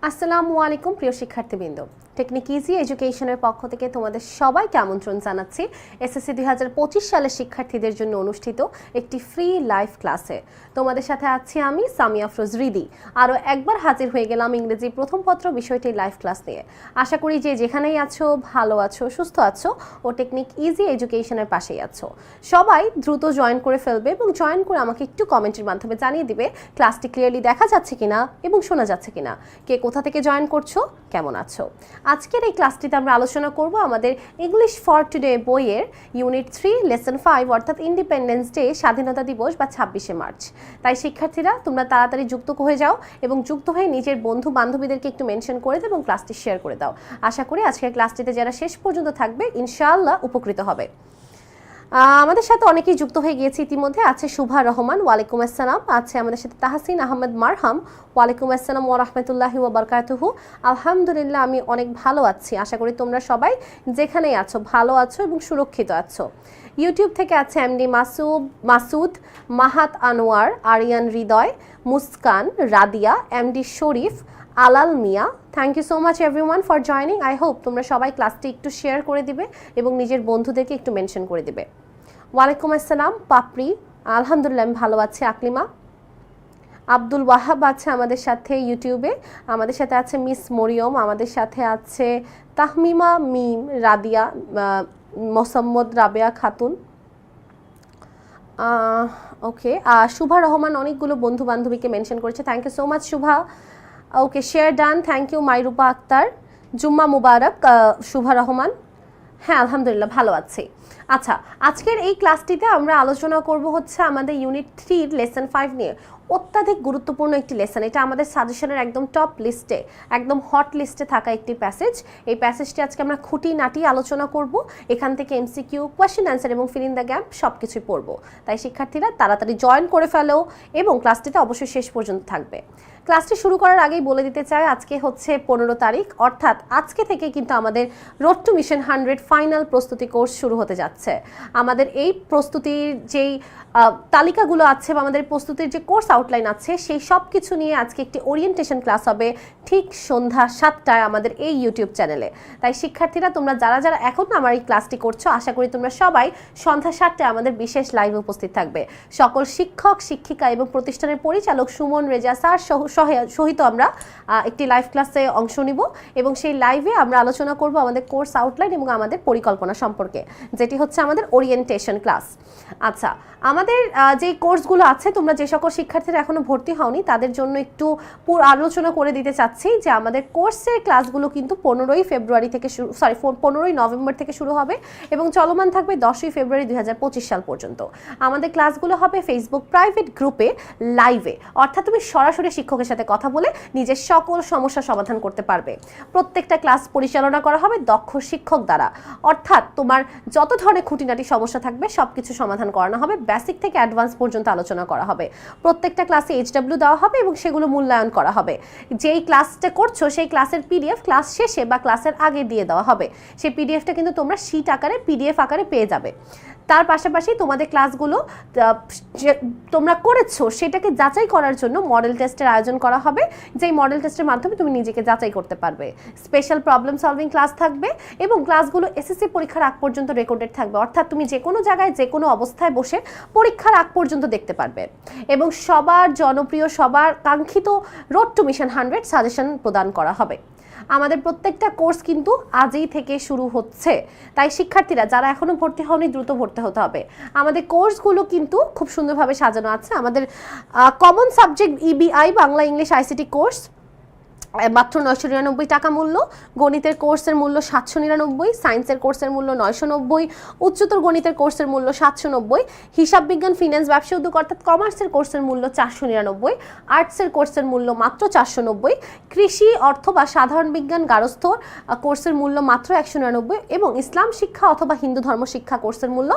আসসালামু আলাইকুম প্রিয় শিক্ষার্থীবৃন্দ, টেকনিক ইজি এডুকেশনের পক্ষ থেকে তোমাদের সবাইকে আমন্ত্রণ জানাচ্ছি এসএসসি 2025 সালের শিক্ষার্থীদের জন্য অনুষ্ঠিত একটি ফ্রি লাইভ ক্লাসে। তোমাদের সাথে আছি আমি সামিয়া আফরোজ রিদি। আরও একবার হাজির হয়ে গেলাম ইংরেজি প্রথম পত্র বিষয়টি লাইভ ক্লাস নিয়ে। আশা করি যে যেখানেই আছো ভালো আছো, সুস্থ আছো ও টেকনিক ইজি এডুকেশনের পাশেই আছো। সবাই দ্রুত জয়েন করে ফেলবে এবং জয়েন করে আমাকে একটু কমেন্টের মাধ্যমে জানিয়ে দিবে ক্লাসটি ক্লিয়ারলি দেখা যাচ্ছে কিনা এবং শোনা যাচ্ছে কিনা, কে কোথা থেকে জয়েন করছো, কেমন আছো। আজকের এই ক্লাসটিতে আমরা আলোচনা করব আমাদের ইংলিশ ফর টুডে বইয়ের ইউনিট 3 লেসন 5 অর্থাৎ ইন্ডিপেন্ডেন্স ডে, স্বাধীনতা দিবস বা 26শে মার্চ। তাই শিক্ষার্থীরা তোমরা তাড়াতাড়ি যুক্ত হয়ে যাও এবং যুক্ত হয়ে নিজের বন্ধু বান্ধবীদেরকে একটু মেনশন করে দাও এবং ক্লাসটি শেয়ার করে দাও। আশা করি আজকের ক্লাসটিতে যারা শেষ পর্যন্ত থাকবে ইনশাআল্লাহ উপকৃত হবে। আমাদের সাথে অনেকেই যুক্ত হয়ে গিয়েছে ইতিমধ্যে। আছে শুভা রহমান, ওয়ালাইকুম আসসালাম। আছে আমাদের সাথে তাহসিন আহমেদ মারহাম, ওয়ালাইকুম আসসালাম ওয়া রাহমাতুল্লাহি ওয়া বারাকাতুহু। আলহামদুলিল্লাহ আমি অনেক ভালো আছি। আশা করি তোমরা সবাই যেখানেই আছো ভালো আছো এবং সুরক্ষিত আছো। ইউটিউব থেকে আছে MD Masud, Mahat Anwar, Ariyan Hridoy, Muskan, Radia, MD Sharif, Alal Mia. Thank you so much everyone for joining. I hope তোমরা সবাই ক্লাসটি একটু শেয়ার করে দিবে এবং নিজের বন্ধুদেরকে একটু মেনশন করে দিবে। ওয়ালাইকুম আসসালাম পাপড়ি, আলহামদুলিল্লাহ আমি ভালো আছি। আকলিমা, আব্দুল ওয়াহাব আছে আমাদের সাথে ইউটিউবে। আমাদের সাথে আছে মিস মরিয়ম, আমাদের সাথে আছে তাহমিমা মিম, রাদিয়া, মোসাম্মদ রাবেয়া খাতুন। ওকে, শুভা রহমান অনেকগুলো বন্ধু বান্ধবীকে মেনশন করেছে। Thank you so much Shubha. Okay, share done, thank you Mairupa Akter. জুম্মা মুবারক, শুভা রহমান। হ্যাঁ আলহামদুলিল্লাহ ভালো আছি। আচ্ছা, আজকের এই ক্লাসটিতে আমরা আলোচনা করব হচ্ছে আমাদের ইউনিট 3 লেসন 5 নিয়ে। অত্যাধিক গুরুত্বপূর্ণ একটি লেসন, এটা আমাদের সাজেশনের একদম টপ লিস্টে, একদম হট লিস্টে থাকা একটি প্যাসেজ। এই প্যাসেজটি আজকে আমরা খুঁটিনাটি আলোচনা করব। এখান থেকে এমসিকিউ, কোয়েশ্চেন অ্যান্সার এবং ফিল ইন দ্য গ্যাপ সব কিছুই পড়বো। তাই শিক্ষার্থীরা তাড়াতাড়ি জয়েন করে ফেলো এবং ক্লাসটিতে অবশ্যই শেষ পর্যন্ত থাকবে। ক্লাসটি শুরু করার আগেই বলে দিতে চাই আজকে হচ্ছে 15 তারিখ, অর্থাৎ আজকে থেকে কিন্তু আমাদের রোড টু মিশন 100 ফাইনাল প্রস্তুতি কোর্স শুরু হতে যাচ্ছে। আমাদের এই প্রস্তুতির যেই তালিকাগুলো আছে বা আমাদের প্রস্তুতির যে কোর্স আউটলাইন আছে সেই সব কিছু নিয়ে আজকে একটি ওরিয়েন্টেশন ক্লাস হবে ঠিক সন্ধ্যা 7টায় আমাদের এই ইউটিউব চ্যানেলে। তাই শিক্ষার্থীরা তোমরা যারা যারা এখন আমার এই ক্লাসটি করছো, আশা করি তোমরা সবাই সন্ধ্যা 7টায় আমাদের বিশেষ লাইভে উপস্থিত থাকবে। সকল শিক্ষক, শিক্ষিকা এবং প্রতিষ্ঠানের পরিচালক সুমন, রেজা স্যার সহিত আমরা একটি লাইভ ক্লাসে অংশ নিব এবং সেই লাইভে আমরা আলোচনা করব আমাদের কোর্স আউটলাইন এবং আমাদের পরিকল্পনা সম্পর্কে, যেটি হচ্ছে আমাদের ওরিয়েন্টেশন ক্লাস। আচ্ছা, আমাদের যে কোর্সগুলো আছে, তোমরা যে সকল শিক্ষার্থীরা এখনো ভর্তি হওনি তাদের জন্য একটু আলোচনা করে দিতে চাচ্ছি যে আমাদের কোর্সের ক্লাসগুলো কিন্তু 15ই নভেম্বর থেকে শুরু হবে এবং চলমান থাকবে 10ই ফেব্রুয়ারি 2025 সাল পর্যন্ত। আমাদের ক্লাসগুলো হবে ফেসবুক প্রাইভেট গ্রুপে লাইভে, অর্থাৎ তুমি সরাসরি শিক্ষকের সাথে কথা বলে নিজের সকল সমস্যা সমাধান করতে পারবে। প্রত্যেকটা ক্লাস পরিচালনা করা হবে দক্ষ শিক্ষক দ্বারা, অর্থাৎ তোমার যত ধরনের খুঁটিনাটি সমস্যা থাকবে সবকিছু সমাধান করানো হবে। বেসিক থেকে অ্যাডভান্স পর্যন্ত আলোচনা করা হবে। প্রত্যেকটা ক্লাসে HW দেওয়া হবে এবং সেগুলো মূল্যায়ন করা হবে। যেই ক্লাসটা করছো সেই ক্লাসের PDF ক্লাস শেষে বা ক্লাসের আগে দিয়ে দেওয়া হবে। সেই PDFটা কিন্তু তোমরা শীট আকারে, PDF আকারে পেয়ে যাবে। তার পাশাপাশি তোমাদের ক্লাসগুলো তোমরা করেছো সেটাকে যাচাই করার জন্য মডেল টেস্টের আয়োজন করা হবে, যেই মডেল টেস্টের মাধ্যমে তুমি নিজেকে যাচাই করতে পারবে। স্পেশাল প্রবলেম সলভিং ক্লাস থাকবে এবং ক্লাসগুলো SSC পরীক্ষার আগ পর্যন্ত রেকর্ডেড থাকবে, অর্থাৎ তুমি যে কোনো জায়গায় যে কোনো অবস্থায় বসে পরীক্ষার আগ পর্যন্ত দেখতে পারবে। এবং সবার জনপ্রিয়, সবার কাঙ্ক্ষিত রোড টু মিশন 100 সাজেশন প্রদান করা হবে। আমাদের প্রত্যেকটা কোর্স কিন্তু আজই থেকে শুরু হচ্ছে, তাই শিক্ষার্থীরা যারা এখনো ভর্তি হওনি দ্রুত ভর্তি হতে হবে। আমাদের কোর্সগুলো কিন্তু খুব সুন্দরভাবে সাজানো আছে। আমাদের common subject EBI Bangla English ICT course মাত্র 999 টাকা মূল্য, গণিতের কোর্সের মূল্য 799, সায়েন্সের কোর্সের মূল্য 990, উচ্চতর গণিতের কোর্সের মূল্য 790, হিসাব বিজ্ঞান, ফিন্যান্স, ব্যবসা উদ্যোগ অর্থাৎ কমার্সের কোর্সের মূল্য 499, আর্টসের কোর্সের মূল্য মাত্র 490, কৃষি, অর্থ বা সাধারণ বিজ্ঞান, গার্হস্থ্য কোর্সের মূল্য মাত্র 199 এবং ইসলাম শিক্ষা অথবা হিন্দু ধর্ম শিক্ষা কোর্সের মূল্য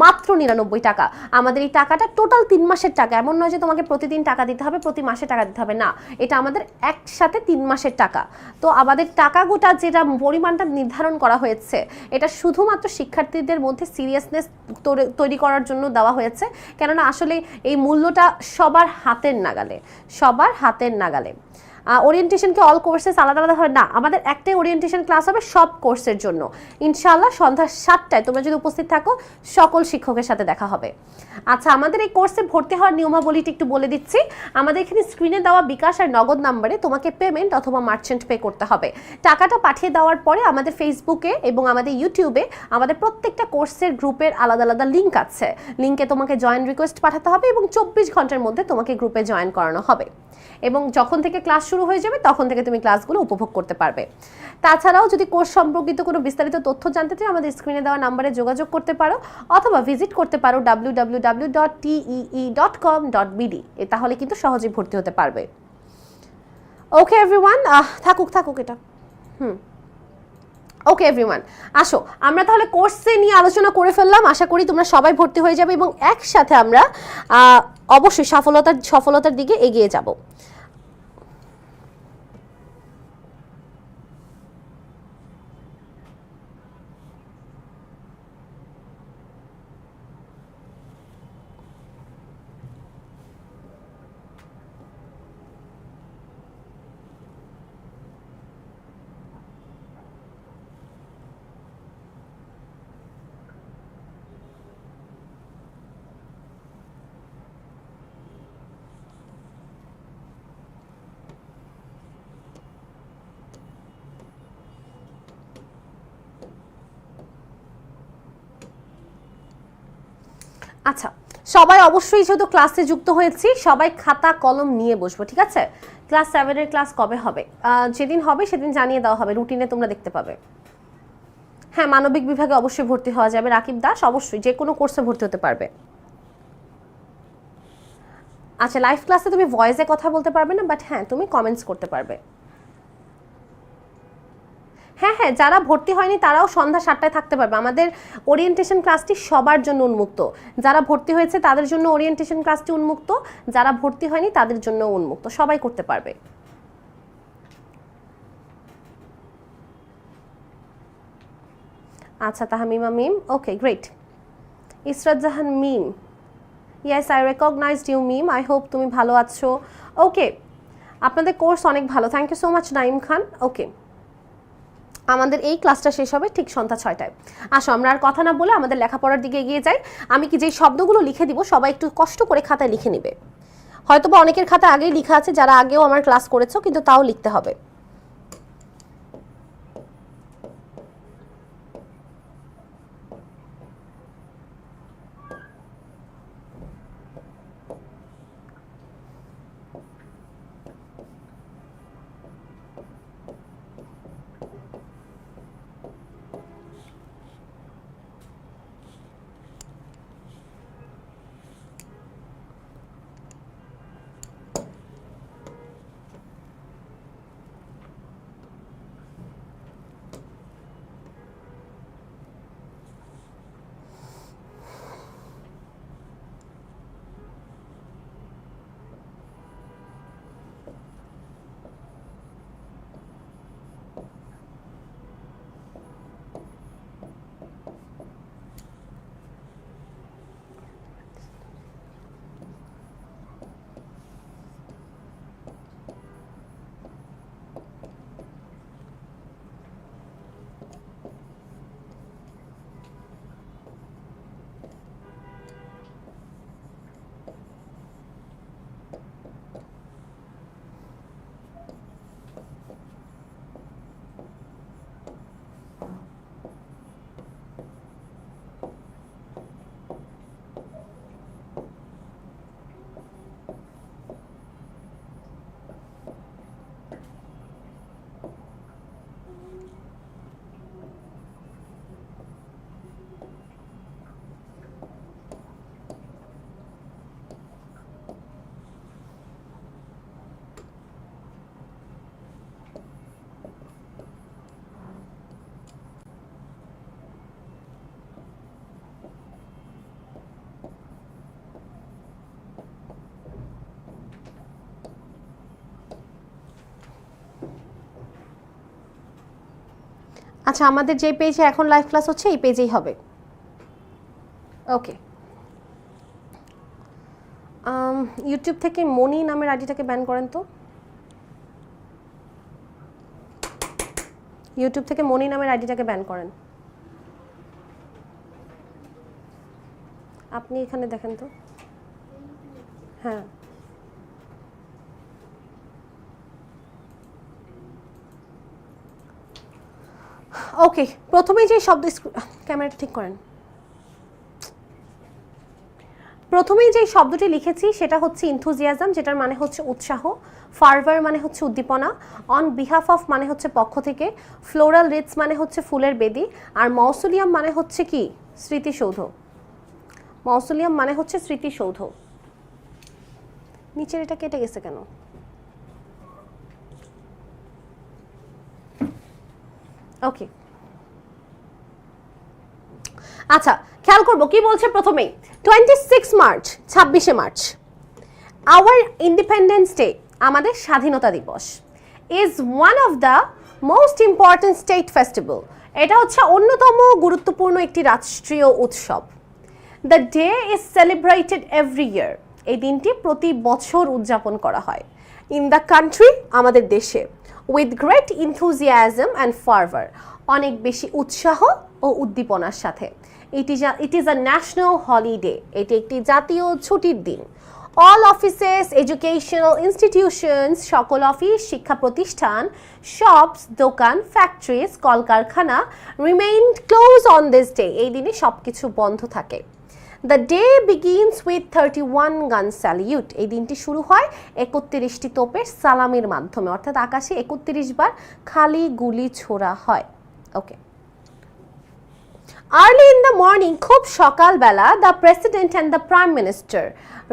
মাত্র 99 টাকা। আমাদের এই টাকাটা টোটাল 3 মাসের টাকা, এমন নয় যে তোমাকে প্রতিদিন টাকা দিতে হবে, প্রতি মাসে টাকা দিতে হবে, না, এটা আমাদের একসাথে 3 মাসের টাকা। তো আমাদের টাকা গোটা যেটা পরিমাণটা নির্ধারণ করা হয়েছে এটা শুধুমাত্র শিক্ষার্থীদের মধ্যে সিরিয়াসনেস তৈরি করার জন্য দেওয়া হয়েছে, কেননা আসলে এই মূল্যটা সবার হাতের নাগালে, সবার হাতের নাগালে। ওরিয়েন্টেশন কি অল কোর্সেস আলাদা আলাদা হয় না, আমাদের একটাই ওরিয়েন্টেশন ক্লাস হবে সব কোর্সের জন্য ইনশাআল্লাহ সন্ধ্যা 7টায় তোমরা যদি উপস্থিত থাকো সকল শিক্ষকের সাথে দেখা হবে। আচ্ছা আমাদের এই কোর্সে ভর্তি হওয়ার নিয়মাবলীটি একটু বলে দিচ্ছি। আমাদের এখানে স্ক্রিনে দেওয়া বিকাশ আর নগদ নাম্বারে তোমাকে পেমেন্ট অথবা মার্চেন্ট পে করতে হবে। টাকাটা পাঠিয়ে দেওয়ার পরে আমাদের ফেসবুকে এবং আমাদের ইউটিউবে আমাদের প্রত্যেকটা কোর্সের গ্রুপের আলাদা আলাদা লিঙ্ক আছে, লিঙ্কে তোমাকে জয়েন রিকোয়েস্ট পাঠাতে হবে এবং 24 ঘন্টার মধ্যে তোমাকে গ্রুপে জয়েন করানো হবে এবং যখন থেকে ক্লাস শুরু হয়ে যাবে তখন থেকে তুমি ক্লাসগুলো উপভোগ করতে পারবে। তাছাড়াও যদি কোর্স সম্পর্কিত কোনো বিস্তারিত তথ্য জানতে চাও আমাদের স্ক্রিনে দেওয়া নাম্বারে যোগাযোগ করতে পারো অথবা ভিজিট করতে পারো www.tee.com.bd, তাহলে কিন্তু সহজেই ভর্তি হতে পারবে। ওকে এভরিওয়ান, থাকুক এটা ওকে এভরিওয়ান, আসো আমরা তাহলে কোর্সে নিয়ে আলোচনা করে ফেললাম। আশা করি তোমরা সবাই ভর্তি হয়ে যাবে এবং একসাথে আমরা অবশ্যই সফলতার দিকে এগিয়ে যাব। আচ্ছা সবাই অবশ্যই যেহেতু ক্লাসে যুক্ত হয়েছি সবাই খাতা কলম নিয়ে বসবো, ঠিক আছে? ক্লাস 7 এর ক্লাস কবে হবে? যেদিন হবে সেদিন জানিয়ে দেওয়া হবে, রুটিনে তোমরা দেখতে পাবে। হ্যাঁ মানবিক বিভাগে অবশ্যই ভর্তি হওয়া যাবে, রাকিব দাস অবশ্যই যে কোনো কোর্সে ভর্তি হতে পারবে। আচ্ছা লাইভ ক্লাসে তুমি ভয়েসে কথা বলতে পারবে না, বাট হ্যাঁ তুমি কমেন্টস করতে পারবে। হ্যাঁ যারা ভর্তি হয়নি তারাও সন্ধ্যা 7টায় থাকতে পারবে। আমাদের ওরিয়েন্টেশন ক্লাসটি সবার জন্য উন্মুক্ত, যারা ভর্তি হয়েছে তাদের জন্য ওরিয়েন্টেশন ক্লাসটি উন্মুক্ত, যারা ভর্তি হয়নি তাদের জন্য উন্মুক্ত, সবাই করতে পারবে। আচ্ছা Tahmima Mim, okay great. Israt Jahan Mim, yes I recognized you Mim, I hope তুমি ভালো আছো। ওকে আপনাদের কোর্স অনেক ভালো, thank you so much Naim Khan. Okay আমাদের এই ক্লাসটা শেষ হবে ঠিক সন্ধ্যা 6টায়। আসো আমরা আর কথা না বলে আমাদের লেখাপড়ার দিকে এগিয়ে যাই। আমি কি যেই শব্দগুলো লিখে দিব সবাই একটু কষ্ট করে খাতায় লিখে নিবে। হয়তোবা অনেকের খাতা আগেই লেখা আছে, যারা আগেও আমার ক্লাস করেছো, কিন্তু তাও লিখতে হবে। আচ্ছা আমাদের যে পেজে এখন লাইভ ক্লাস হচ্ছে এই পেজেই হবে। ওকে ইউটিউব থেকে মনি নামের আইডিটাকে ব্যান করেন তো। ইউটিউব থেকে মনি নামের আইডিটাকে ব্যান করেন। আপনি এখানে দেখেন তো। হ্যাঁ, ওকে। প্রথমেই যে শব্দ, ক্যামেরাটা ঠিক করেন। প্রথমেই যে শব্দটি লিখেছি সেটা হচ্ছে ইনথুজিয়াজম, যেটার মানে হচ্ছে উৎসাহ। ফার্ভার মানে হচ্ছে উদ্দীপনা। অন বিহাফ অফ মানে হচ্ছে পক্ষ থেকে। ফ্লোরাল রিটস মানে হচ্ছে ফুলের বেদি। আর মausoleum মানে হচ্ছে কি? স্মৃতিসৌধ। মausoleum মানে হচ্ছে স্মৃতিসৌধ। নিচের এটা কেটে গেছে কেন? ওকে, আচ্ছা খেয়াল করবো কি বলছে প্রথমেই। 26 মার্চ, 26শে মার্চ, আওয়ার ইন্ডিপেন্ডেন্স ডে, আমাদের স্বাধীনতা দিবস, is one of the most important state festival, এটা হচ্ছে অন্যতম গুরুত্বপূর্ণ একটি রাষ্ট্রীয় উৎসব। The day is celebrated every year, এই দিনটি প্রতি বছর উদযাপন করা হয়। ইন দ্য কান্ট্রি, আমাদের দেশে, উইথ গ্রেট ইনথুজিয়াজম অ্যান্ড ফার্ভার, অনেক বেশি উৎসাহ ও উদ্দীপনার সাথে। It is a national holiday, এটি একটি জাতীয় ছুটির দিন। অল অফিসেস, এডুকেশনাল ইনস্টিটিউশনস, সকল অফিস, শিক্ষা প্রতিষ্ঠান, শপস, দোকান, ফ্যাক্টরিজ, কলকারখানা remained close on this day, এই দিনে সব কিছু বন্ধ থাকে। দ্য ডে বিগিনস উইথ 31 গান স্যালিউট, এই দিনটি শুরু হয় 31টি তোপের সালামির মাধ্যমে, অর্থাৎ আকাশে 31 বার খালি গুলি ছোড়া হয়। ওকে। আর্লি ইন দ্য মর্নিং, খুব সকালবেলা, the president and the prime minister,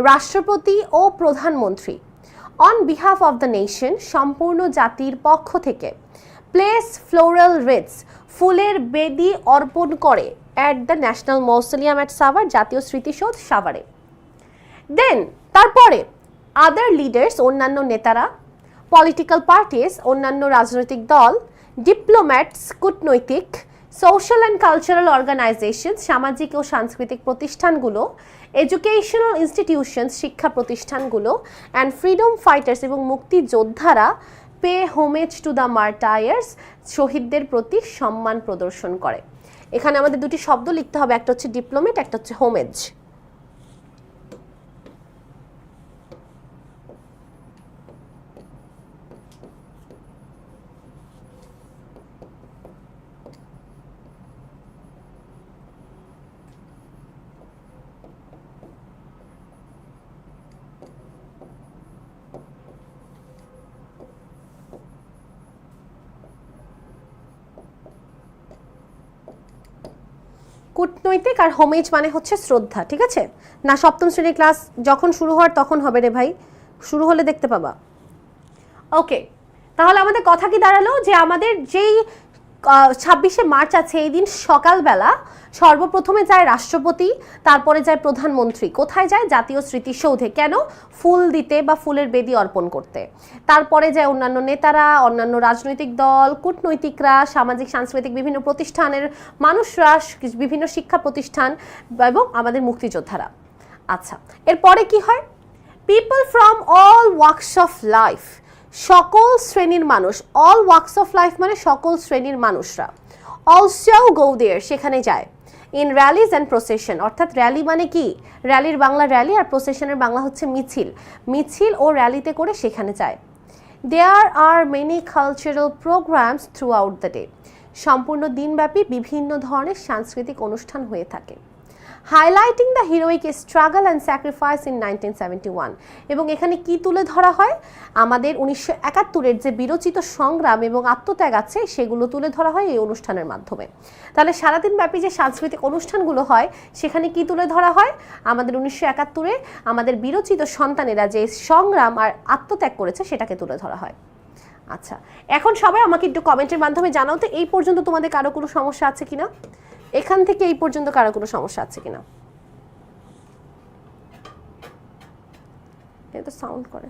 রাষ্ট্রপতি ও প্রধানমন্ত্রী, on behalf of the nation, সম্পূর্ণ জাতির পক্ষ থেকে, প্লেস ফ্লোরাল রিটস, ফুলের বেদি অর্পণ করে, at the national mausoleum at Savar, জাতীয় স্মৃতিসৌধ সাভারে। দেন তারপরে আদার লিডার্স, অন্যান্য নেতারা, পলিটিক্যাল পার্টিস, অন্যান্য রাজনৈতিক দল, ডিপ্লোম্যাটস, কূটনৈতিক, সোশ্যাল অ্যান্ড কালচারাল অর্গানাইজেশন, সামাজিক ও সাংস্কৃতিক প্রতিষ্ঠানগুলো, এডুকেশনাল ইনস্টিটিউশনস, শিক্ষা প্রতিষ্ঠানগুলো, অ্যান্ড ফ্রিডম ফাইটার্স, এবং মুক্তিযোদ্ধারা, পে হোমেজ টু দ্য মার্টায়ার্স, শহীদদের প্রতি সম্মান প্রদর্শন করে। এখানে আমাদের দুটি শব্দ লিখতে হবে, একটা হচ্ছে ডিপ্লোমেট, একটা হচ্ছে হোমেজ। কূটনৈতিক আর হোমেজ মানে হচ্ছে শ্রদ্ধা, ঠিক আছে না? সপ্তম শ্রেণীর ক্লাস যখন শুরু হওয়ার তখন হবে রে ভাই, শুরু হলে দেখতে পাবা। ওকে, তাহলে আমাদের কথা কি দাঁড়ালো যে আমাদের যেই 26শে মার্চ আছে, এই দিন সকালবেলা সর্বপ্রথমে যায় রাষ্ট্রপতি, তারপরে যায় প্রধানমন্ত্রী। কোথায় যায়? জাতীয় স্মৃতিসৌধে। কেন? ফুল দিতে বা ফুলের বেদি অর্পণ করতে। তারপরে যায় অন্যান্য নেতারা, অন্যান্য রাজনৈতিক দল, কূটনৈতিকরা, সামাজিক সাংস্কৃতিক বিভিন্ন প্রতিষ্ঠানের মানুষরা, বিভিন্ন শিক্ষা প্রতিষ্ঠান এবং আমাদের মুক্তিযোদ্ধারা। আচ্ছা, এরপরে কি হয়? People from all walks of life, সকল শ্রেণীর মানুষ, অল ওয়ার্কস অফ লাইফ মানে সকল শ্রেণীর মানুষরা, অলসো গো দেয়ার, সেখানে যায়। ইন র্যালিজ অ্যান্ড প্রসেশন, অর্থাৎ র্যালি মানে কি? র্যালির বাংলা র্যালি, আর প্রসেশনের বাংলা হচ্ছে মিছিল। মিছিল ও র্যালিতে করে সেখানে যায়। There are many cultural programs throughout the day, সম্পূর্ণ দিনব্যাপী বিভিন্ন ধরনের সাংস্কৃতিক অনুষ্ঠান হয়ে থাকে। Highlighting the heroic struggle and sacrifice in 1971, এবং এখানে কি তুলে ধরা হয়? আমাদের 1971-এর যে বিরচিত সংগ্রাম এবং আত্মত্যাগ আছে সেগুলো তুলে ধরা হয় এই অনুষ্ঠানের মাধ্যমে। তাহলে সারাদিন ব্যাপী যে সাংস্কৃতিক অনুষ্ঠানগুলো হয় সেখানে কি তুলে ধরা হয়? আমাদের 1971-এ আমাদের বিরচিত সন্তানেরা যে সংগ্রাম আর আত্মত্যাগ করেছে সেটাকে তুলে ধরা হয়। আচ্ছা, এখন সবাই আমাকে একটু কমেন্টের মাধ্যমে জানাও তো এই পর্যন্ত তোমাদের কারো কোনো সমস্যা আছে কিনা, এখান থেকে এই পর্যন্ত কারো কোনো সমস্যা আছে কিনা? এটা সাউন্ড করে।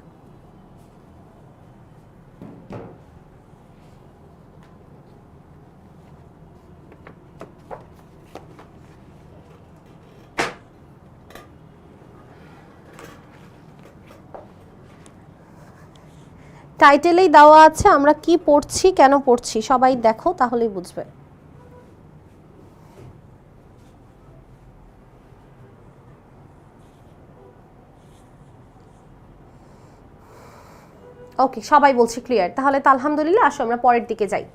টাইটেলেই দেওয়া আছে আমরা কি পড়ছি, কেন পড়ছি, সবাই দেখো তাহলেই বুঝবে। ওকে, সবাই বলছি ক্লিয়ার, তাহলে তো আলহামদুলিল্লাহ। আসো আমরা পরের দিকে যাই।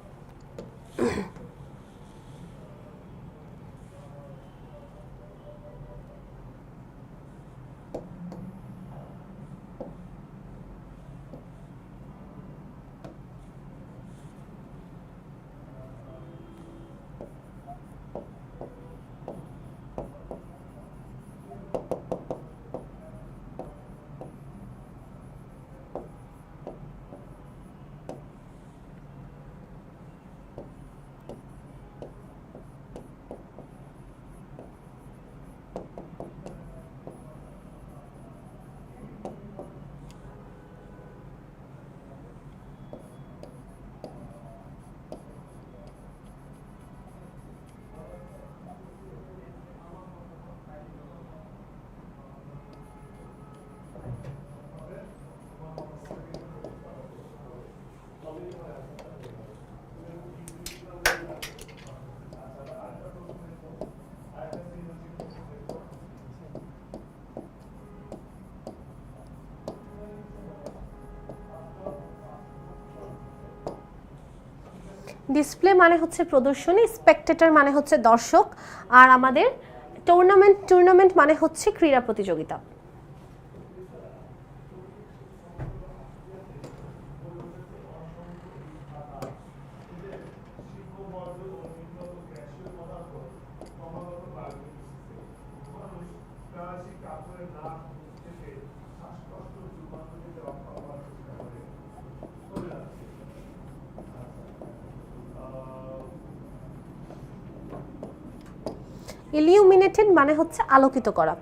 ডিসপ্লে মানে হচ্ছে প্রদর্শনী, স্পেকটেটর মানে হচ্ছে দর্শক, আর আমাদের টুর্নামেন্ট মানে হচ্ছে ক্রীড়া প্রতিযোগিতা। ইলিউমিনেটেড মানে হচ্ছে আলোকিত করা।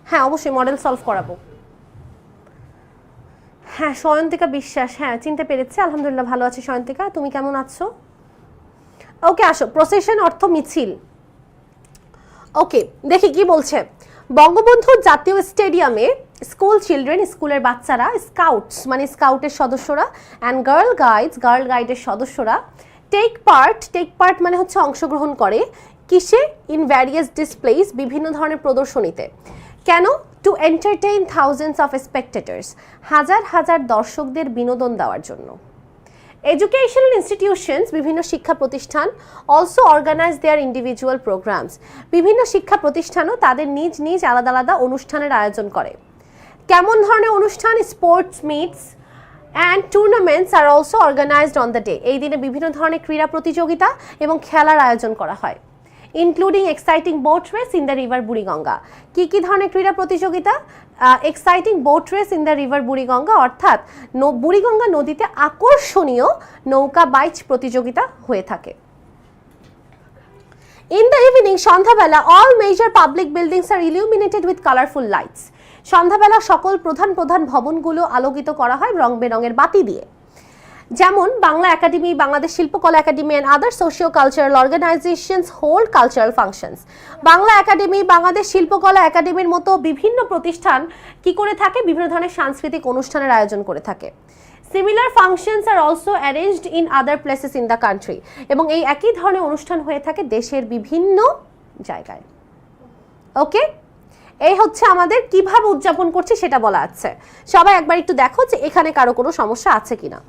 হ্যাঁ অবশ্যই মডেল সলভ করাবো। হ্যাঁ সয়ন্তিকা বিশ্বাস, হ্যাঁ চিনতে পেরেছি, আলহামদুলিল্লাহ ভালো আছি সয়ন্তিকা, তুমি কেমন আছো? ওকে আসো, প্রসেশন অর্থ মিছিল। ওকে দেখি কি বলছে। বঙ্গবন্ধু জাতীয় স্টেডিয়ামে স্কুল চিলড্রেন, স্কুলের বাচ্চারা, স্কাউটস মানে স্কাউটের সদস্যরা, অ্যান্ড গার্ল গাইডের সদস্যরা টেক পার্ট মানে হচ্ছে অংশগ্রহণ করে, কিসে? ইন ভ্যারিয়াস ডিসপ্লেস, বিভিন্ন ধরনের প্রদর্শনীতে। কেন? Two entertain thousands of spectators, হাজার হাজার দর্শকদের বিনোদন দেওয়ার জন্য। এডুকেশনাল ইনস্টিটিউশনস, বিভিন্ন শিক্ষা প্রতিষ্ঠান, also organise their individual programmes, বিভিন্ন শিক্ষা প্রতিষ্ঠানও তাদের নিজ নিজ আলাদা আলাদা অনুষ্ঠানের আয়োজন করে। কেমন ধরনের অনুষ্ঠান? স্পোর্টস মিটস অ্যান্ড টুর্নামেন্টস আর also organised on the day, এই দিনে বিভিন্ন ধরনের ক্রীড়া প্রতিযোগিতা এবং খেলার আয়োজন করা হয়। Including exciting boat race in the river Buriganga, কী কী ধরনের ক্রীড়া প্রতিযোগিতা? Exciting boat race in the river Buriganga, অর্থাৎ বুড়িগঙ্গা নদীতে আকর্ষণীয় নৌকা বাইচ প্রতিযোগিতা হয়ে থাকে। ইন দ্য ইভিনিং, সন্ধ্যাবেলা, all major public buildings are illuminated with colourful lights, সন্ধ্যাবেলা সকল প্রধান প্রধান ভবনগুলো আলোকিত করা হয় রং বেরঙের বাতি দিয়ে। যেমন Bangla Academy, Bangladesh Shilpakala Academy and other socio cultural organisations hold cultural functions, Bangla Academy, Bangladesh Shilpakala একাডেমির মতো বিভিন্ন প্রতিষ্ঠান কি করে থাকে? বিভিন্ন ধরনের সাংস্কৃতিক অনুষ্ঠানের আয়োজন করে থাকে। Similar functions are also arranged in other places in the country, এবং এই একই ধরনের অনুষ্ঠান হয়ে থাকে দেশের বিভিন্ন জায়গায়। ওকে, এই হচ্ছে আমাদের কিভাবে উদযাপন করছি সেটা বলা আছে। সবাই একবার একটু দেখো যে এখানে কারো কোনো সমস্যা আছে কিনা।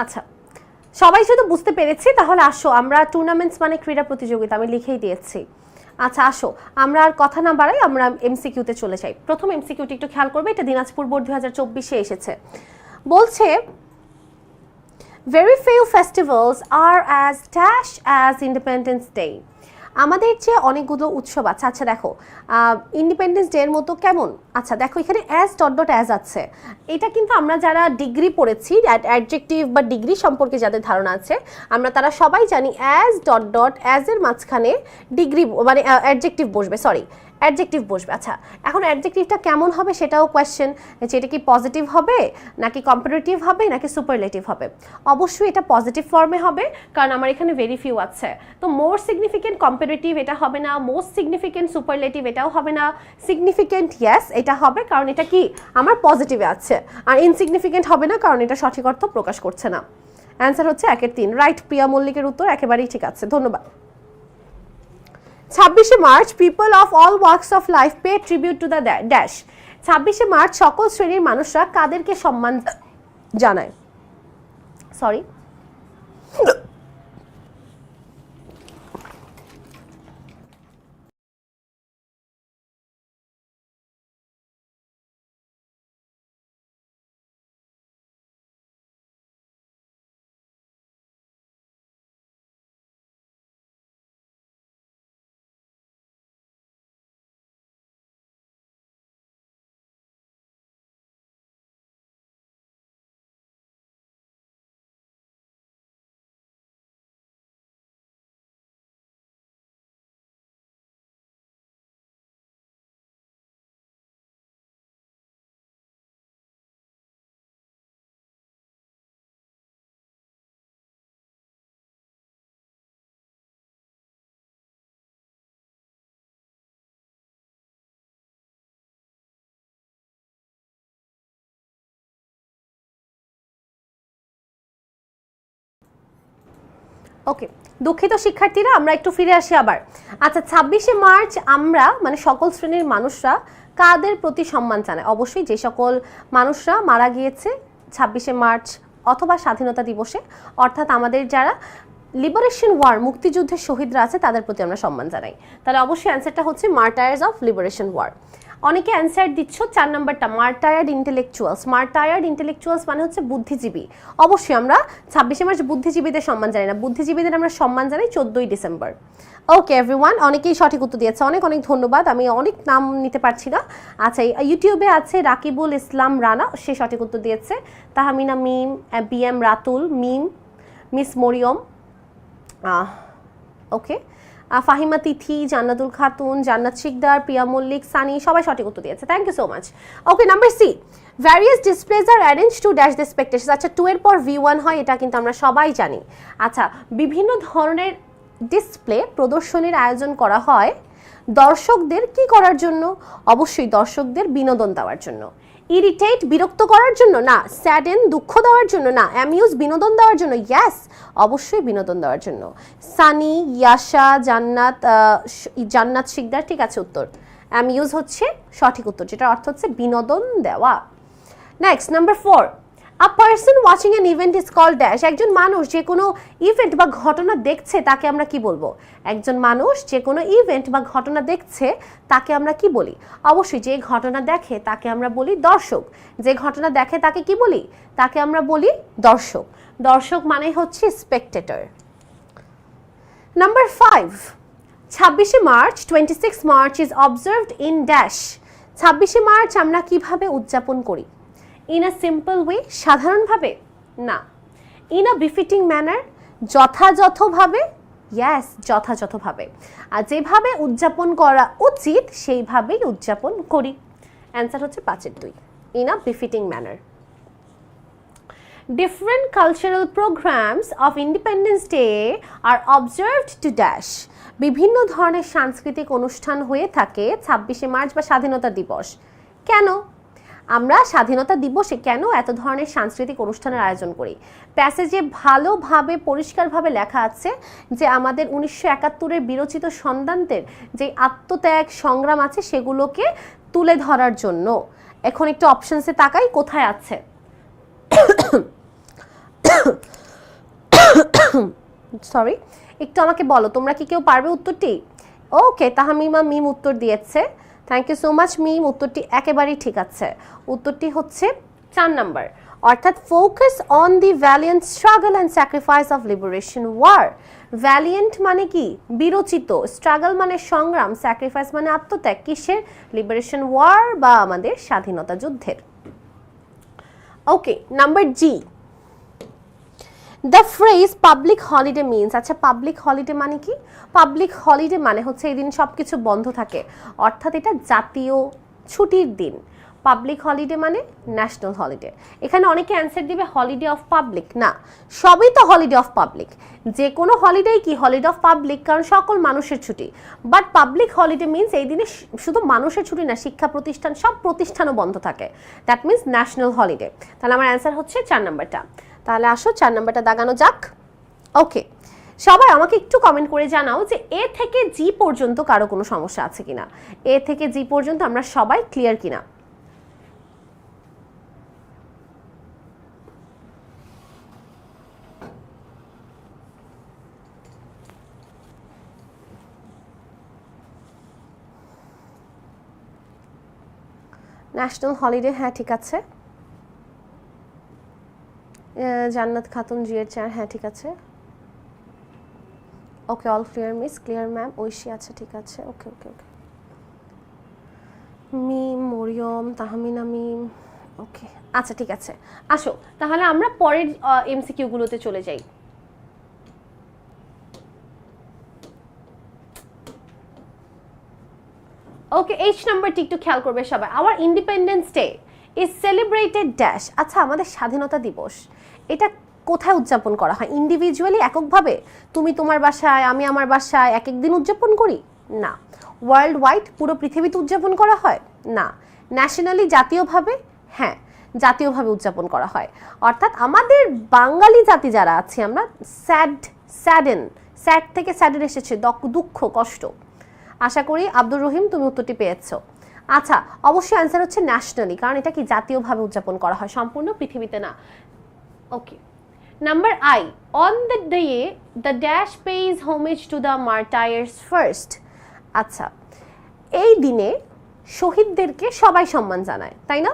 আচ্ছা, সবাই যদি বুঝতে পেরেছি তাহলে আসো আমরা টুর্নামেন্টস মানে ক্রীড়া প্রতিযোগিতা, আমি লিখেই দিয়েছি। আচ্ছা আসো আমরা আর কথা না বাড়াই, আমরা এমসিকিউতে চলে যাই। প্রথম এমসিকিউটি একটু খেয়াল করবে, এটা দিনাজপুর বোর্ড 2024-এ এসেছে। বলছে very few festivals are as dash as Independence Day. আমাদের যে অনেকগুলো উৎসব আছে, আচ্ছা দেখো ইন্ডিপেন্ডেন্স ডে এর মতো কেমন, আচ্ছা দেখো এখানে অ্যাজ ডট ডট অ্যাজ আছে, এটা কিন্তু আমরা যারা ডিগ্রি পড়েছি অ্যাডজেক্টিভ বা ডিগ্রি সম্পর্কে যাদের ধারণা আছে আমরা তারা সবাই জানি অ্যাজ ডট ডট অ্যাজ এর মাঝখানে ডিগ্রি মানে অ্যাডজেক্টিভ বসবে, সরি অ্যাডজেক্টিভ বসবে। আচ্ছা এখন অ্যাডজেক্টিভটা কেমন হবে সেটাও কোয়েশ্চেন, যে এটা কি পজিটিভ হবে নাকি কম্পারেটিভ হবে নাকি সুপারলেটিভ হবে। অবশ্যই এটা পজিটিভ ফর্মে হবে কারণ আমার এখানে ভেরি ফিউ আছে, তো মোর সিগনিফিকেন্ট কম্পারেটিভ এটা হবে না, মোস্ট সিগনিফিকেন্ট সুপারলেটিভ এটাও হবে না, সিগনিফিকেন্ট ইয়েস এটা হবে কারণ এটা কি আমার পজিটিভে আছে, আর ইনসিগনিফিকেন্ট হবে না কারণ এটা সঠিক অর্থ প্রকাশ করছে না। অ্যান্সার হচ্ছে 1-3 রাইট। প্রিয়া মল্লিকের উত্তর একেবারেই ঠিক আছে, ধন্যবাদ। 26শে March people of all walks of life pay tribute to the dash. 26শে মার্চ সকল শ্রেণীর মানুষরা কাদেরকে সম্মান জানায়, সরি ওকে, দুঃখিত শিক্ষার্থীরা আমরা একটু ফিরে আসি আবার। আচ্ছা 26শে মার্চ আমরা মানে সকল শ্রেণীর মানুষরা কাদের প্রতি সম্মান জানায়, অবশ্যই যে সকল মানুষরা মারা গিয়েছে 26শে মার্চ অথবা স্বাধীনতা দিবসে, অর্থাৎ আমাদের যারা লিবারেশন ওয়ার মুক্তিযুদ্ধের শহীদরা আছে তাদের প্রতি আমরা সম্মান জানাই। তাহলে অবশ্যই অ্যান্সারটা হচ্ছে মার্টায়ার্স অফ লিবারেশন ওয়ার। অনেকে অ্যান্সার দিচ্ছ 4 নাম্বারটা মার্টায়ার্ড ইন্টেলেকচুয়ালস। মার্টায়ার্ড ইন্টেলেকচুয়ালস মানে হচ্ছে বুদ্ধিজীবী। অবশ্যই আমরা 26শে মার্চ বুদ্ধিজীবীদের সম্মান জানি না, বুদ্ধিজীবীদের আমরা সম্মান জানাই 14ই ডিসেম্বর। ওকে এভরিওয়ান, অনেকেই সঠিক উত্তর দিয়েছে, অনেক অনেক ধন্যবাদ। আমি অনেক নাম নিতে পারছি না। আচ্ছা ইউটিউবে আছে রাকিবুল ইসলাম রানা, সে সঠিক উত্তর দিয়েছে। Tahmina Mim, B M Ratul Mim, miss Mariam, okay Fahima Tithi, Jannatul Khatun, Jannat Sikdar, Priya Mallik, Sunny সবাই সঠিক উত্তর দিয়েছে, thank you so much. Okay number C, various displays are arranged to dash the expectations. আচ্ছা 2 এর পর V1 হয়, এটা কিন্তু আমরা সবাই জানি। আচ্ছা বিভিন্ন ধরনের ডিসপ্লে প্রদর্শনীর আয়োজন করা হয় দর্শকদের কি করার জন্য, অবশ্যই দর্শকদের বিনোদন দেওয়ার জন্য। ইরিটেট বিরক্ত করার জন্য না, স্যাডেন দুঃখ দেওয়ার জন্য না, অ্যামিউজ বিনোদন দেওয়ার জন্য, ইয়েস অবশ্যই বিনোদন দেওয়ার জন্য। সানি, ইয়াশা, জান্নাত শিকদার ঠিক আছে উত্তর। অ্যামিউজ হচ্ছে সঠিক উত্তর, যেটার অর্থ হচ্ছে বিনোদন দেওয়া। Next number 4, a person watching an event is called dash. একজন মানুষ যে কোনো ইভেন্ট বা ঘটনা দেখছে তাকে আমরা কি বলবো, একজন মানুষ যে কোনো ইভেন্ট বা ঘটনা দেখছে তাকে আমরা কি বলি, অবশ্যই যে ঘটনা দেখে তাকে আমরা বলি দর্শক। যে ঘটনা দেখে তাকে কি বলি, তাকে আমরা বলি দর্শক। দর্শক মানে হচ্ছে স্পেকটেটর। নাম্বার 5, 26শে March 26 March is observed in dash. 26শে মার্চ আমরা কিভাবে উদযাপন করি, ইন আ সিম্পল ওয়ে সাধারণভাবে না, ইন আ বিফিটিং ম্যানার যথাযথভাবে, ইয়েস যথাযথভাবে, আর যেভাবে উদযাপন করা উচিত সেইভাবেই উদযাপন করি। অ্যান্সার হচ্ছে 5-এর 2, in a befitting manner. Different cultural programs of Independence Day are observed to dash. বিভিন্ন ধরনের সাংস্কৃতিক অনুষ্ঠান হয়ে থাকে 26শে মার্চ বা স্বাধীনতা দিবস। কেন আমরা স্বাধীনতা দিবসে কেন এত ধরনের সাংস্কৃতিক অনুষ্ঠানের আয়োজন করি? প্যাসেজে ভালোভাবে পরিষ্কারভাবে লেখা আছে যে আমাদের 1971-এর বিরচিত সন্তানদের যে আত্মত্যাগ সংগ্রাম আছে সেগুলোকে তুলে ধরার জন্য। এখন একটু অপশনসে তাকাই কোথায় আছে। সরি, একটু আমাকে বলো তোমরা কি কেউ পারবে উত্তরটি? ওকে, তাহমিমা মিম উত্তর দিয়েছে, thank you so much Mim, উত্তরটি একেবারেই ঠিক আছে। উত্তরটি হচ্ছে 4 নাম্বার, অর্থাৎ focus on the valiant struggle and sacrifice of liberation war. Valiant মানে কি? বিরচিত, স্ট্রাগল মানে সংগ্রাম, স্যাক্রিফাইস মানে আত্মত্যাগ, কিসের? লিবারেশন ওয়ার বা আমাদের স্বাধীনতা যুদ্ধের। Okay, number G, the phrase public holiday means. আচ্ছা, পাবলিক হলিডে মানে কি? পাবলিক হলিডে মানে হচ্ছে এই দিন সব কিছু বন্ধ থাকে, অর্থাৎ এটা জাতীয় ছুটির দিন। পাবলিক হলিডে মানে ন্যাশনাল হলিডে। এখানে অনেকে অ্যান্সার দিবে হলিডে অফ পাবলিক, না, সবই তো হলিডে অফ পাবলিক। যে কোনো হলিডেই কি হলিডে অফ পাবলিক, কারণ সকল মানুষের ছুটি। বাট পাবলিক হলিডে মিনস এই দিনে শুধু মানুষের ছুটি না, শিক্ষা প্রতিষ্ঠান, সব প্রতিষ্ঠানও বন্ধ থাকে, দ্যাট মিনস ন্যাশনাল হলিডে। তাহলে আমার অ্যান্সার হচ্ছে 4 নাম্বারটা। তাহলে আসো 4 নাম্বারটা দাগানো যাক। ওকে, সবাই আমাকে একটু কমেন্ট করে জানাও যে এ থেকে জি পর্যন্ত কারো কোনো সমস্যা আছে কিনা, এ থেকে জি পর্যন্ত আমরা সবাই ক্লিয়ার কিনা। ন্যাশনাল হলিডে, হ্যাঁ ঠিক আছে। জান্নাত খাতুন জিএর 4, হ্যাঁ ঠিক আছে। Okay, all clear miss, clear ma'am, Oishi, আচ্ছা ঠিক আছে। ওকে ওকে ওকে, মিম, মরিয়ম, তাহমিনা মিম, ওকে আচ্ছা ঠিক আছে। আসো তাহলে আমরা পরের এমসিকিউ গুলোতে চলে যাই। ওকে, এইচ নাম্বারটি একটু খেয়াল করবে সবাই। Our independence day is celebrated dash. আচ্ছা, আমাদের স্বাধীনতা দিবস এটা কোথায় উদযাপন করা হয়? ইন্ডিভিজুয়ালি, এককভাবে, তুমি তোমার বাসায়, আমি আমার বাসায় এক এক দিন উদযাপন করি? না। ওয়ার্ল্ড ওয়াইড, পুরো পৃথিবীতে উদযাপন করা হয়? না। ন্যাশনালি, জাতীয়ভাবে? হ্যাঁ, জাতীয়ভাবে উদযাপন করা হয়। অর্থাৎ আমাদের বাঙালি জাতি যারা আছে আমরা স্যাড থেকে স্যাডেন এসেছে, দুঃখ, কষ্ট। আশা করি আব্দুর রহিম তুমি উত্তরটি পেয়েছো। আচ্ছা, অবশ্যই অ্যান্সার হচ্ছে ন্যাশনালি, কারণ এটা কি জাতীয়ভাবে উদযাপন করা হয়, সম্পূর্ণ পৃথিবীতে না। Okay, number I, on the day the dash pays homage to the martyrs first. আচ্ছা, এই দিনে শহীদদেরকে সবাই সম্মান জানায়, তাই না?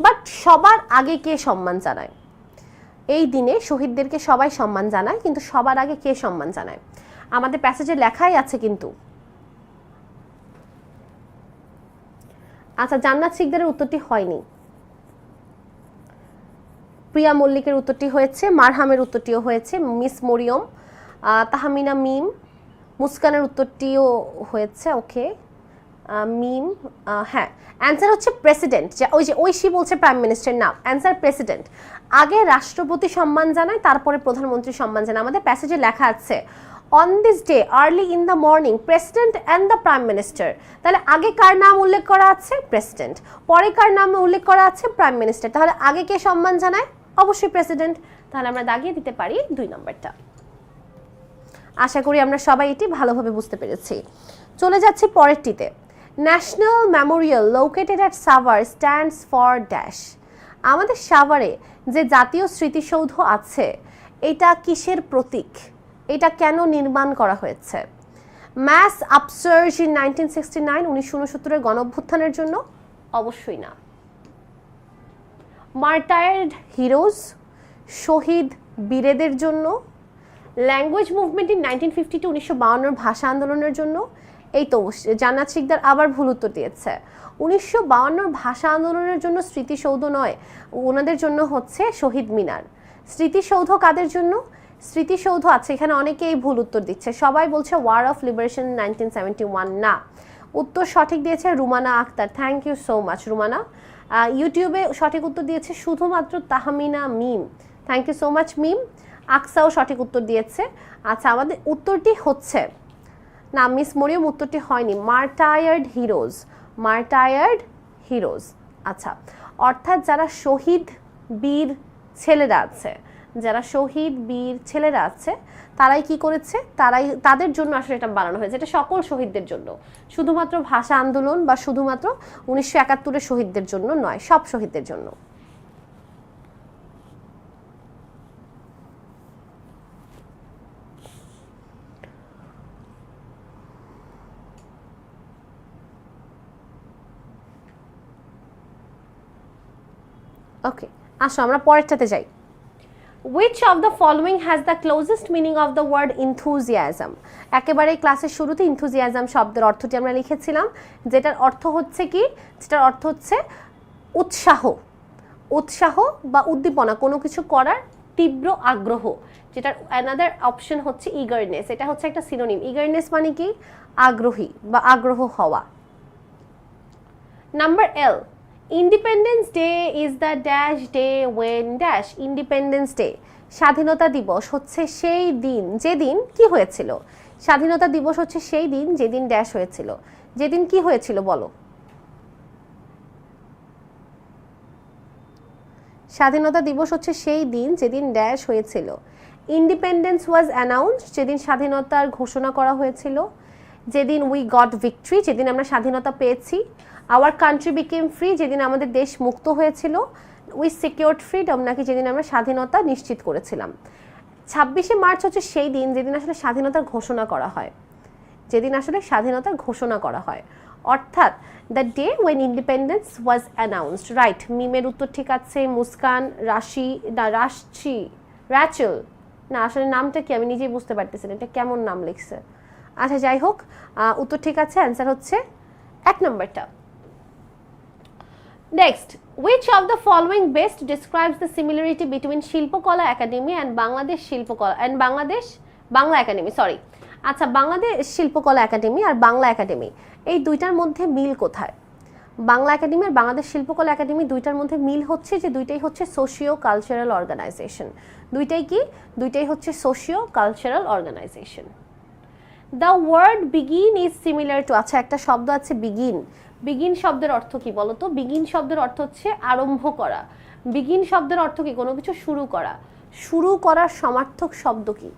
বাট সবার আগে কে সম্মান জানায়? এই দিনে শহীদদেরকে সবাই সম্মান জানায়, কিন্তু সবার আগে কে সম্মান জানায়? আমাদের প্যাসেজে লেখাই আছে কিন্তু। আচ্ছা, জান্নাত শিকদারের উত্তরটি হয়নি, প্রিয়া মল্লিকের উত্তরটি হয়েছে, মারহামের উত্তরটিও হয়েছে, মিস মরিয়ম, তাহমিনা মিম, মুস্কানের উত্তরটিও হয়েছে। ওকে, মিম, হ্যাঁ অ্যান্সার হচ্ছে প্রেসিডেন্ট। ওই যে ঐশী বলছে প্রাইম মিনিস্টার, না, অ্যান্সার প্রেসিডেন্ট। আগে রাষ্ট্রপতি সম্মান জানায়, তারপরে প্রধানমন্ত্রী সম্মান জানায়। আমাদের প্যাসেজে লেখা আছে on this day early in the morning president and the prime minister. তাহলে আগে কার নাম উল্লেখ করা আছে? প্রেসিডেন্ট। পরে কার নাম উল্লেখ করা আছে? Prime minister. তাহলে আগে কে সম্মান জানায়? অবশ্যই প্রেসিডেন্ট। তাহলে আমরা দাগিয়ে দিতে পারি 2 নম্বরটা। আশা করি আমরা সবাই এটি ভালোভাবে বুঝতে পেরেছি। চলে যাচ্ছি পরেরটিতে। National memorial located at Savar stands for dash. আমাদের সাভারে যে জাতীয় স্মৃতিসৌধ আছে এটা কিসের প্রতীক? এটা কেন নির্মাণ করা হয়েছে? ম্যাস আপসার্জ ইন 1969, 1969 গণঅভ্যুত্থানের জন্য? অবশ্যই না। মার্টায়ার্ড হিরোজ, শহীদ বীরেদের জন্য? ল্যাঙ্গুয়েজ মুভমেন্ট ইন 1952, 1952 ভাষা আন্দোলনের জন্য? এই তো জান্নাত শিকদার আবার ভুল উত্তর দিয়েছে। 1952 ভাষা আন্দোলনের জন্য স্মৃতিসৌধ নয়, ওনাদের জন্য হচ্ছে শহীদ মিনার। স্মৃতিসৌধ কাদের জন্য? স্মৃতিসৌধ আছে, এখানে অনেকেই ভুল উত্তর দিচ্ছে, সবাই বলছে ওয়ার অফ লিবারেশন 1971, না। উত্তর সঠিক দিয়েছে Rumana Akter, thank you so much Rumana. ইউটিউবে সঠিক উত্তর দিয়েছে শুধুমাত্র Tahmina Mim, thank you so much Mim. আকসাও সঠিক উত্তর দিয়েছে। আচ্ছা, আমাদের উত্তরটি হচ্ছে না, মিস মরিয়ম উত্তরটি হয়নি, মার্টায়ার্ড হিরোজ, মার্টায়ার্ড হিরোজ। আচ্ছা, অর্থাৎ যারা শহীদ বীর ছেলেরা আছে, যারা শহীদ বীর ছেলেরা আছে তারাই কি করেছে, তাদের জন্য আসলে এটা বানানো হয়েছে। এটা সকল শহীদদের জন্য, শুধুমাত্র ভাষা আন্দোলন বা শুধুমাত্র 1971-এর শহীদদের জন্য নয়, সব শহীদদের জন্য। ওকে, আসো আমরা পরেরটাতে যাই। Which of the following has the closest meaning of the word enthusiasm? একেবারে ক্লাসের শুরুতে enthusiasm শব্দের অর্থটি আমরা লিখেছিলাম, যেটার অর্থ হচ্ছে কি, যেটার অর্থ হচ্ছে উৎসাহ, উৎসাহ বা উদ্দীপনা, কোনো কিছু করার তীব্র আগ্রহ, যেটার অ্যানাদার অপশন হচ্ছে ইগারনেস। এটা হচ্ছে একটা সিনোনিম। ইগারনেস মানে কি, আগ্রহী বা আগ্রহ হওয়া। Number L, independence day is the dash day when dash. Independence day, স্বাধীনতা দিবস হচ্ছে সেই দিন যেদিন কি হয়েছিল। স্বাধীনতা দিবস হচ্ছে সেই দিন যেদিন ড্যাশ হয়েছিল। যেদিন কি হয়েছিল বলো। স্বাধীনতা দিবস হচ্ছে সেই দিন যেদিন ড্যাশ হয়েছিল। ইন্ডিপেন্ডেন্স ওয়াজ অ্যানাউন্সড, যেদিন স্বাধীনতার ঘোষণা করা হয়েছিল। যেদিন উই গট ভিক্টরি, যেদিন আমরা স্বাধীনতা পেয়েছি। আওয়ার কান্ট্রি বিকেম ফ্রি, যেদিন আমাদের দেশ মুক্ত হয়েছিল। উই সিকিউরড ফ্রিডম, নাকি যেদিন আমরা স্বাধীনতা নিশ্চিত করেছিলাম। 26শে মার্চ হচ্ছে সেই দিন যেদিন আসলে স্বাধীনতার ঘোষণা করা হয়, যেদিন আসলে স্বাধীনতার ঘোষণা করা হয়, অর্থাৎ the day when independence was announced. Right, মিমের উত্তর ঠিক আছে। মুস্কান, রাশি না রাশি, র্যাচেল, না আসলে নামটা কি আমি নিজেই বুঝতে পারতেছি না, এটা কেমন নাম লিখছে। আচ্ছা যাই হোক, উত্তর ঠিক আছে। অ্যান্সার হচ্ছে 1 নম্বরটা। Next, which of the following best describes the similarity between শিল্পকলা একাডেমি and বাংলাদেশ শিল্পকলা and বাংলা একাডেমি, সরি। আচ্ছা, বাংলাদেশ শিল্পকলা একাডেমি আর বাংলা একাডেমি, এই দুইটার মধ্যে মিল কোথায়? বাংলা একাডেমি আর বাংলাদেশ শিল্পকলা একাডেমি দুইটার মধ্যে মিল হচ্ছে যে দুইটাই হচ্ছে সোশিও কালচারাল অর্গানাইজেশন। দুইটাই কি? দুইটাই হচ্ছে socio cultural organisation. The word begin is similar to, আচ্ছা একটা শব্দ আছে বিগিন। বিগিন শব্দের অর্থ কি বলো তো? বিগিন শব্দের অর্থ হচ্ছে আরম্ভ করা। বিগিন শব্দের অর্থ কি? কোনো কিছু শুরু করা। শুরু করার সমার্থক শব্দ কি?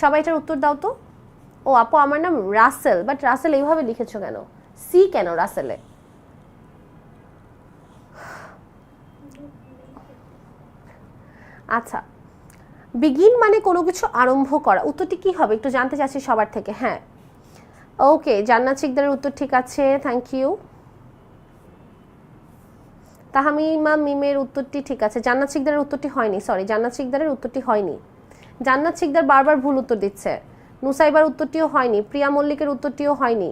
সবাই এটার উত্তর দাও তো। ও আপু, আমার নাম রাসেল, বাট রাসেল এইভাবে লিখেছো কেন? সি কেন রাসেলে? আচ্ছা, বিগিন মানে কোনো কিছু আরম্ভ করা। উত্তরটি কি হবে একটু জানতে চাচ্ছি সবার থেকে। হ্যাঁ, ওকে, জান্নাত শিকদারের উত্তর ঠিক আছে, থ্যাংক ইউ। তাহমিমা মিমের উত্তরটি ঠিক আছে। জান্নাত শিকদারের উত্তরটি হয়নি, সরি, জান্নাত শিকদারের উত্তরটি হয়নি। জান্নাত শিকদার বারবার ভুল উত্তর দিচ্ছে। নুসাইবার উত্তরটিও হয়নি। প্রিয়া মল্লিকের উত্তরটিও হয়নি।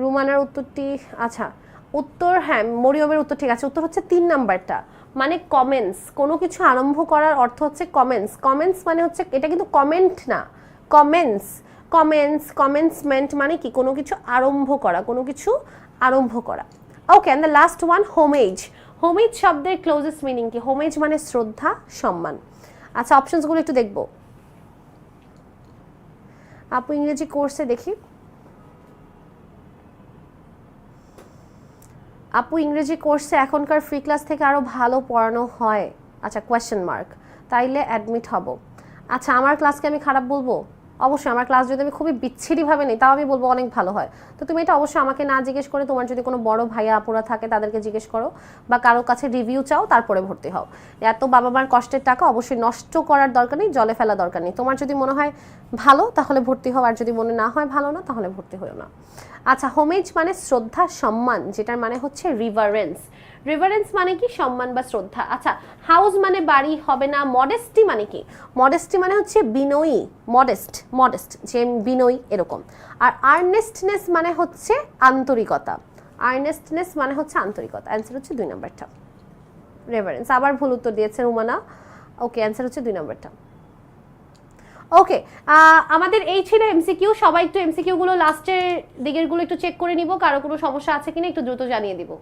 রুমানার উত্তরটি, আচ্ছা উত্তর, হ্যাঁ মরিয়মের উত্তর ঠিক আছে। উত্তর হচ্ছে 3 নাম্বারটা, মানে কমেন্টস। কোনো কিছু আরম্ভ করার অর্থ হচ্ছে কমেন্টস। কমেন্টস মানে হচ্ছে, এটা কিন্তু কমেন্ট না, কমেন্টস। কমেন্টস, কমেন্সমেন্ট মানে কি? কোনো কিছু আরম্ভ করা, কোনো কিছু আরম্ভ করা। Okay, and the last one, homage. Homage শব্দের ক্লোজেস্ট মিনিং কি? হোমেজ মানে শ্রদ্ধা, সম্মান। আচ্ছা, অপশনসগুলো একটু দেখবো। আপু ইংরেজি কোর্সে দেখি, আপু ইংরেজি কোর্সে এখনকার ফ্রি ক্লাস থেকে আরও ভালো পড়ানো হয়। আচ্ছা, কোয়েশ্চেন মার্ক, তাইলে অ্যাডমিট হব। আচ্ছা, আমার ক্লাসকে আমি খারাপ বলবো? অবশ্যই আমার ক্লাস যদি আমি খুবই বিচ্ছিরিভাবে নিই তাও আমি বলবো অনেক ভালো হয়। তো তুমি এটা অবশ্যই আমাকে না জিজ্ঞেস করে তোমার যদি কোনো বড় ভাইয়া আপুরা থাকে তাদেরকে জিজ্ঞেস করো, বা কারো কাছে রিভিউ চাও, তারপরে ভর্তি হও। এত বাবা মার কষ্টের টাকা অবশ্যই নষ্ট করার দরকার নেই, জলে ফেলা দরকার নেই। তোমার যদি মনে হয় ভালো তাহলে ভর্তি হও, আর যদি মনে না হয় ভালো না তাহলে ভর্তি হও না। আচ্ছা, হোমেজ মানে শ্রদ্ধা, সম্মান, যেটার মানে হচ্ছে রিভারেন্স। রিভারেন্স মানে কি? সম্মান বা শ্রদ্ধা। আচ্ছা, হাউস মানে বাড়ি হবে না। মডেস্টি মানে কি? মডেস্টি মানে হচ্ছে বিনয়ী, মডেস্ট, মডেস্ট যে বিনয়ী এরকম। আর আর্নেস্টনেস মানে হচ্ছে আন্তরিকতা। আর্নেস্টনেস মানে হচ্ছে আন্তরিকতা। অ্যান্সার হচ্ছে 2 নম্বরটা, রেভারেন্স। আবার ভুল উত্তর দিয়েছে রুমানা। ওকে, অ্যান্সার হচ্ছে 2 নম্বরটা। ওকে, আমাদের এই ছিল এমসিকিউ। সবাই একটু এমসিকিউ গুলো লাস্টের দিকের গুলো একটু চেক করে নিব, কারো কোনো সমস্যা আছে কিনা একটু দ্রুত জানিয়ে দিব।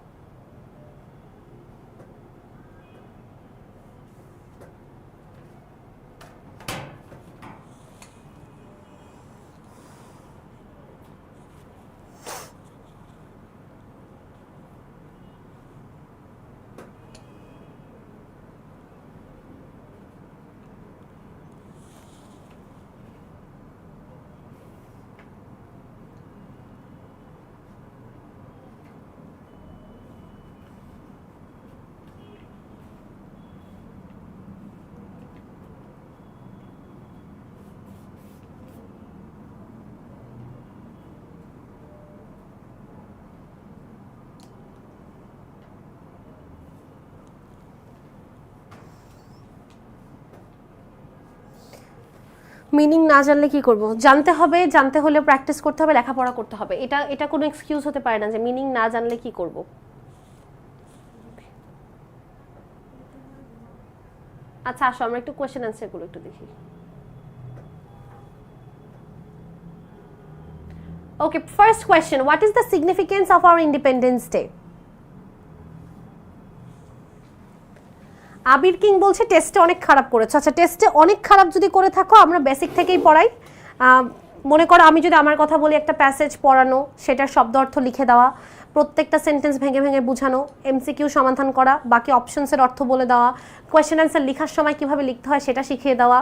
মিনিং না জানলে কি করব? জানতে হবে, জানতে হলে প্র্যাকটিস করতে হবে, লেখাপড়া করতে হবে। এটা এটা কোনো এক্সকিউজ হতে পারে না যে মিনিং না জানলে কি করব। আচ্ছা আসো আমরা একটু কোয়েশ্চেন অ্যান্সারগুলো একটু দেখি। Okay, first question, what is the significance of our independence Day? Abir King বলছে টেস্টে অনেক খারাপ করেছো। আচ্ছা, টেস্টে অনেক খারাপ যদি করে থাকো, আমরা বেসিক থেকেই পড়াই। মনে করো আমি যদি আমার কথা বলি, একটা প্যাসেজ পড়ানো, সেটার শব্দ অর্থ লিখে দেওয়া, প্রত্যেকটা সেন্টেন্স ভেঙে ভেঙে বোঝানো, এমসিকিউ সমাধান করা, বাকি অপশনসের অর্থ বলে দেওয়া, কোয়েশ্চেন অ্যান্সার লেখার সময় কিভাবে লিখতে হয় সেটা শিখিয়ে দেওয়া,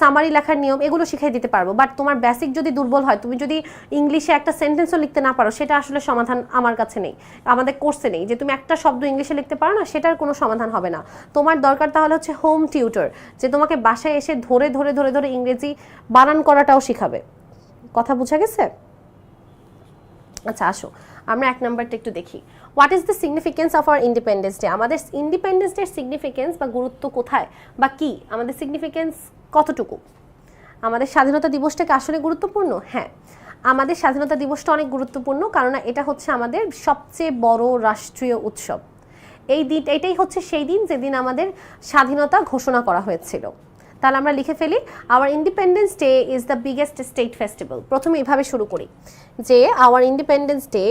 সামারি লেখার নিয়ম, এগুলো শিখিয়ে দিতে পারবো। বাট তোমার বেসিক যদি দুর্বল হয়, তুমি যদি ইংলিশে একটা সেন্টেন্সও লিখতে না পারো, সেটা আসলে সমাধান আমার কাছে নেই, আমাদের কোর্সে নেই। যে তুমি একটা শব্দ ইংলিশে লিখতে পারো না, সেটার কোনো সমাধান হবে না। তোমার দরকার তাহলে হচ্ছে হোম টিউটর, যে তোমাকে বাসায় এসে ধরে ধরে ধরে ধরে ইংরেজি বানান করাটাও শিখাবে। কথা বোঝা গেছে? আচ্ছা আসো আমরা এক নাম্বারটা একটু দেখি। What is the significance of our independence Day? আমাদের ইন্ডিপেন্ডেন্স ডের সিগনিফিকেন্স বা গুরুত্ব কোথায় বা কি, আমাদের সিগনিফিকেন্স কতটুকু? আমাদের স্বাধীনতা দিবসটাকে আসলে গুরুত্বপূর্ণ? হ্যাঁ, আমাদের স্বাধীনতা দিবসটা অনেক গুরুত্বপূর্ণ, কারণ এটা হচ্ছে আমাদের সবচেয়ে বড় রাষ্ট্রীয় উৎসব। এই দিন, এটাই হচ্ছে সেই দিন যেদিন আমাদের স্বাধীনতা ঘোষণা করা হয়েছিল। তাহলে আমরা লিখে ফেলি, our independence day is the biggest state festival. প্রথমে এভাবে শুরু করি যে our independence day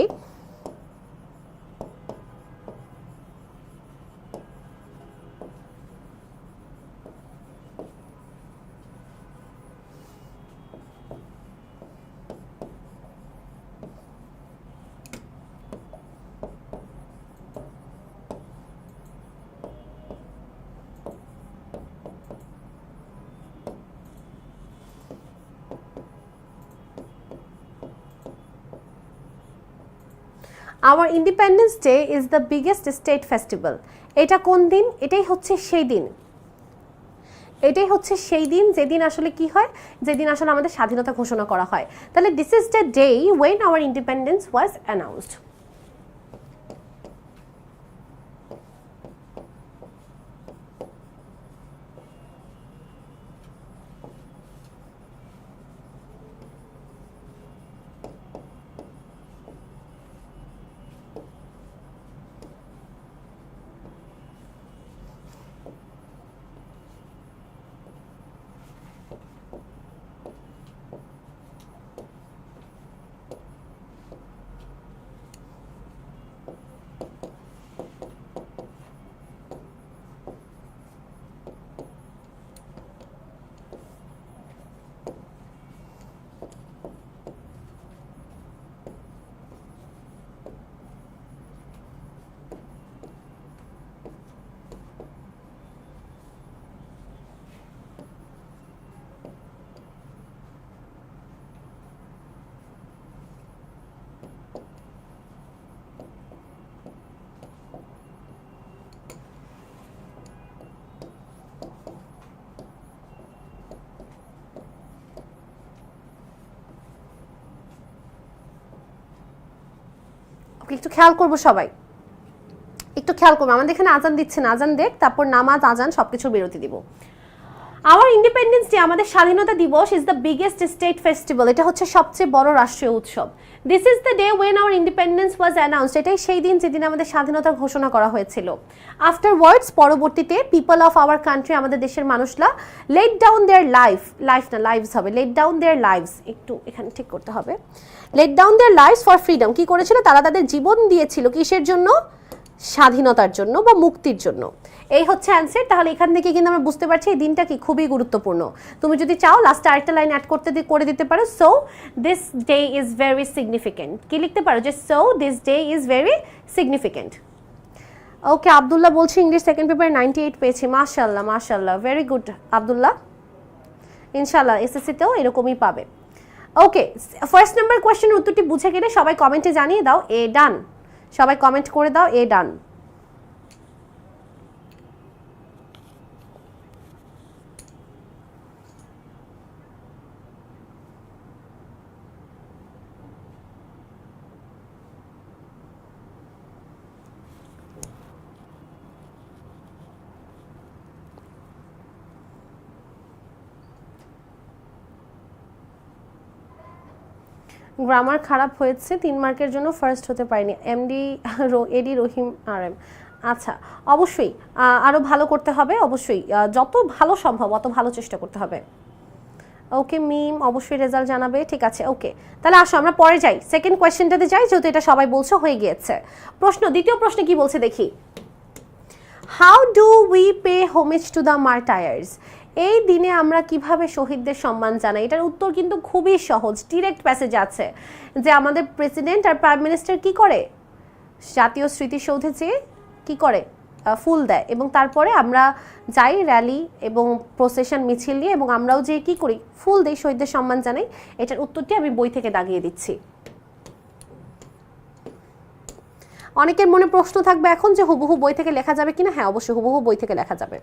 our independence day is the biggest state festival. এটা কোন দিন? এটাই হচ্ছে সেই দিন, এটাই হচ্ছে সেই দিন যেদিন আসলে কি হয়, যেদিন আসলে আমাদের স্বাধীনতা ঘোষণা করা হয়। তাহলে this is the day when our independence was announced. Okay, একটু খেয়াল করবো সবাই, একটু খেয়াল করবো। আমাদের এখানে আজান দিচ্ছে না, আজান দেখ, তারপর নামাজ আজান সবকিছুর বিরতি দিব। আওয়ার ইন্ডিপেন্ডেন্স ডে, আমাদের স্বাধীনতা দিবস, is the biggest state festival. এটা হচ্ছে সবচেয়ে বড় রাষ্ট্রীয় উৎসব। This is the day when our independence was announced. এটাই সেই দিন যেদিন আমাদের স্বাধীনতা ঘোষণা করা হয়েছিল। আফটারওয়ার্ডস, পরবর্তীতে, পিপল অফ আওয়ার কান্ট্রি, আমাদের দেশের মানুষরা, লেট ডাউন দেয়ার লাইফ না লাইভস হবে, লেট ডাউন দেয়ার লাইভস, একটু এখানে ঠিক করতে হবে, let down their lives for freedom. কি করেছিল? তারা তাদের জীবন দিয়েছিল কিসের জন্য? স্বাধীনতার জন্য বা মুক্তির জন্য। এই হচ্ছে অ্যান্সার। তাহলে এখান থেকে কিন্তু আমরা বুঝতে পারছি এই দিনটা কি খুবই গুরুত্বপূর্ণ। তুমি যদি চাও লাস্টে আরেকটা লাইন অ্যাড করতে করে দিতে পারো, so this day is very significant. কি লিখতে পারো? যে so this day is very significant. Okay, Abdullah বলছি ইংলিশ সেকেন্ড পেপারে 98 পেয়েছি। মাশাআল্লাহ মাশাআল্লাহ, ভেরি গুড আব্দুল্লাহ। ইনশাআল্লাহ এসএসসিতেও এরকমই পাবে। ওকে, ফার্স্ট নাম্বার কোয়েশ্চেনের উত্তরটি বুঝে গেলে সবাই কমেন্টে জানিয়ে দাও এ ডান। সবাই কমেন্ট করে দাও এ ডান। গ্রামার খারাপ হয়েছে, 3 মার্কের জন্য ফার্স্ট হতে পারিনি। এডি রহিম RM। আচ্ছা, অবশ্যই আরও ভালো করতে হবে, অবশ্যই যত ভালো সম্ভব অত ভালো চেষ্টা করতে হবে। ওকে মিম, অবশ্যই রেজাল্ট জানাবে, ঠিক আছে। ওকে, তাহলে আসো আমরা পরে যাই, সেকেন্ড কোয়েশ্চেনটাতে যাই, যেহেতু এটা সবাই বলছে হয়ে গিয়েছে। দ্বিতীয় প্রশ্নে কি বলছে দেখি। How do we pay homage to the মার্টায়ার্স? এই দিনে আমরা কিভাবে শহীদদের সম্মান জানাই? এটার উত্তর কিন্তু খুবই সহজ, ডিরেক্ট প্যাসেজ আছে যে আমাদের প্রেসিডেন্ট আর প্রাইম মিনিস্টার কি করে, জাতীয় স্মৃতিসৌধে যেয়ে কি করে, ফুল দেয়, এবং তারপরে আমরা যাই র্যালি এবং প্রসেশন মিছিল নিয়ে, এবং আমরাও যে কি করি, ফুল দেই, শহীদদের সম্মান জানাই। এটার উত্তরটি আমি বই থেকে দাগিয়ে দিচ্ছি। অনেকের মনে প্রশ্ন থাকবে এখন যে হুবহু বই থেকে লেখা যাবে কিনা। হ্যাঁ, অবশ্যই হুবহু বই থেকে লেখা যাবে।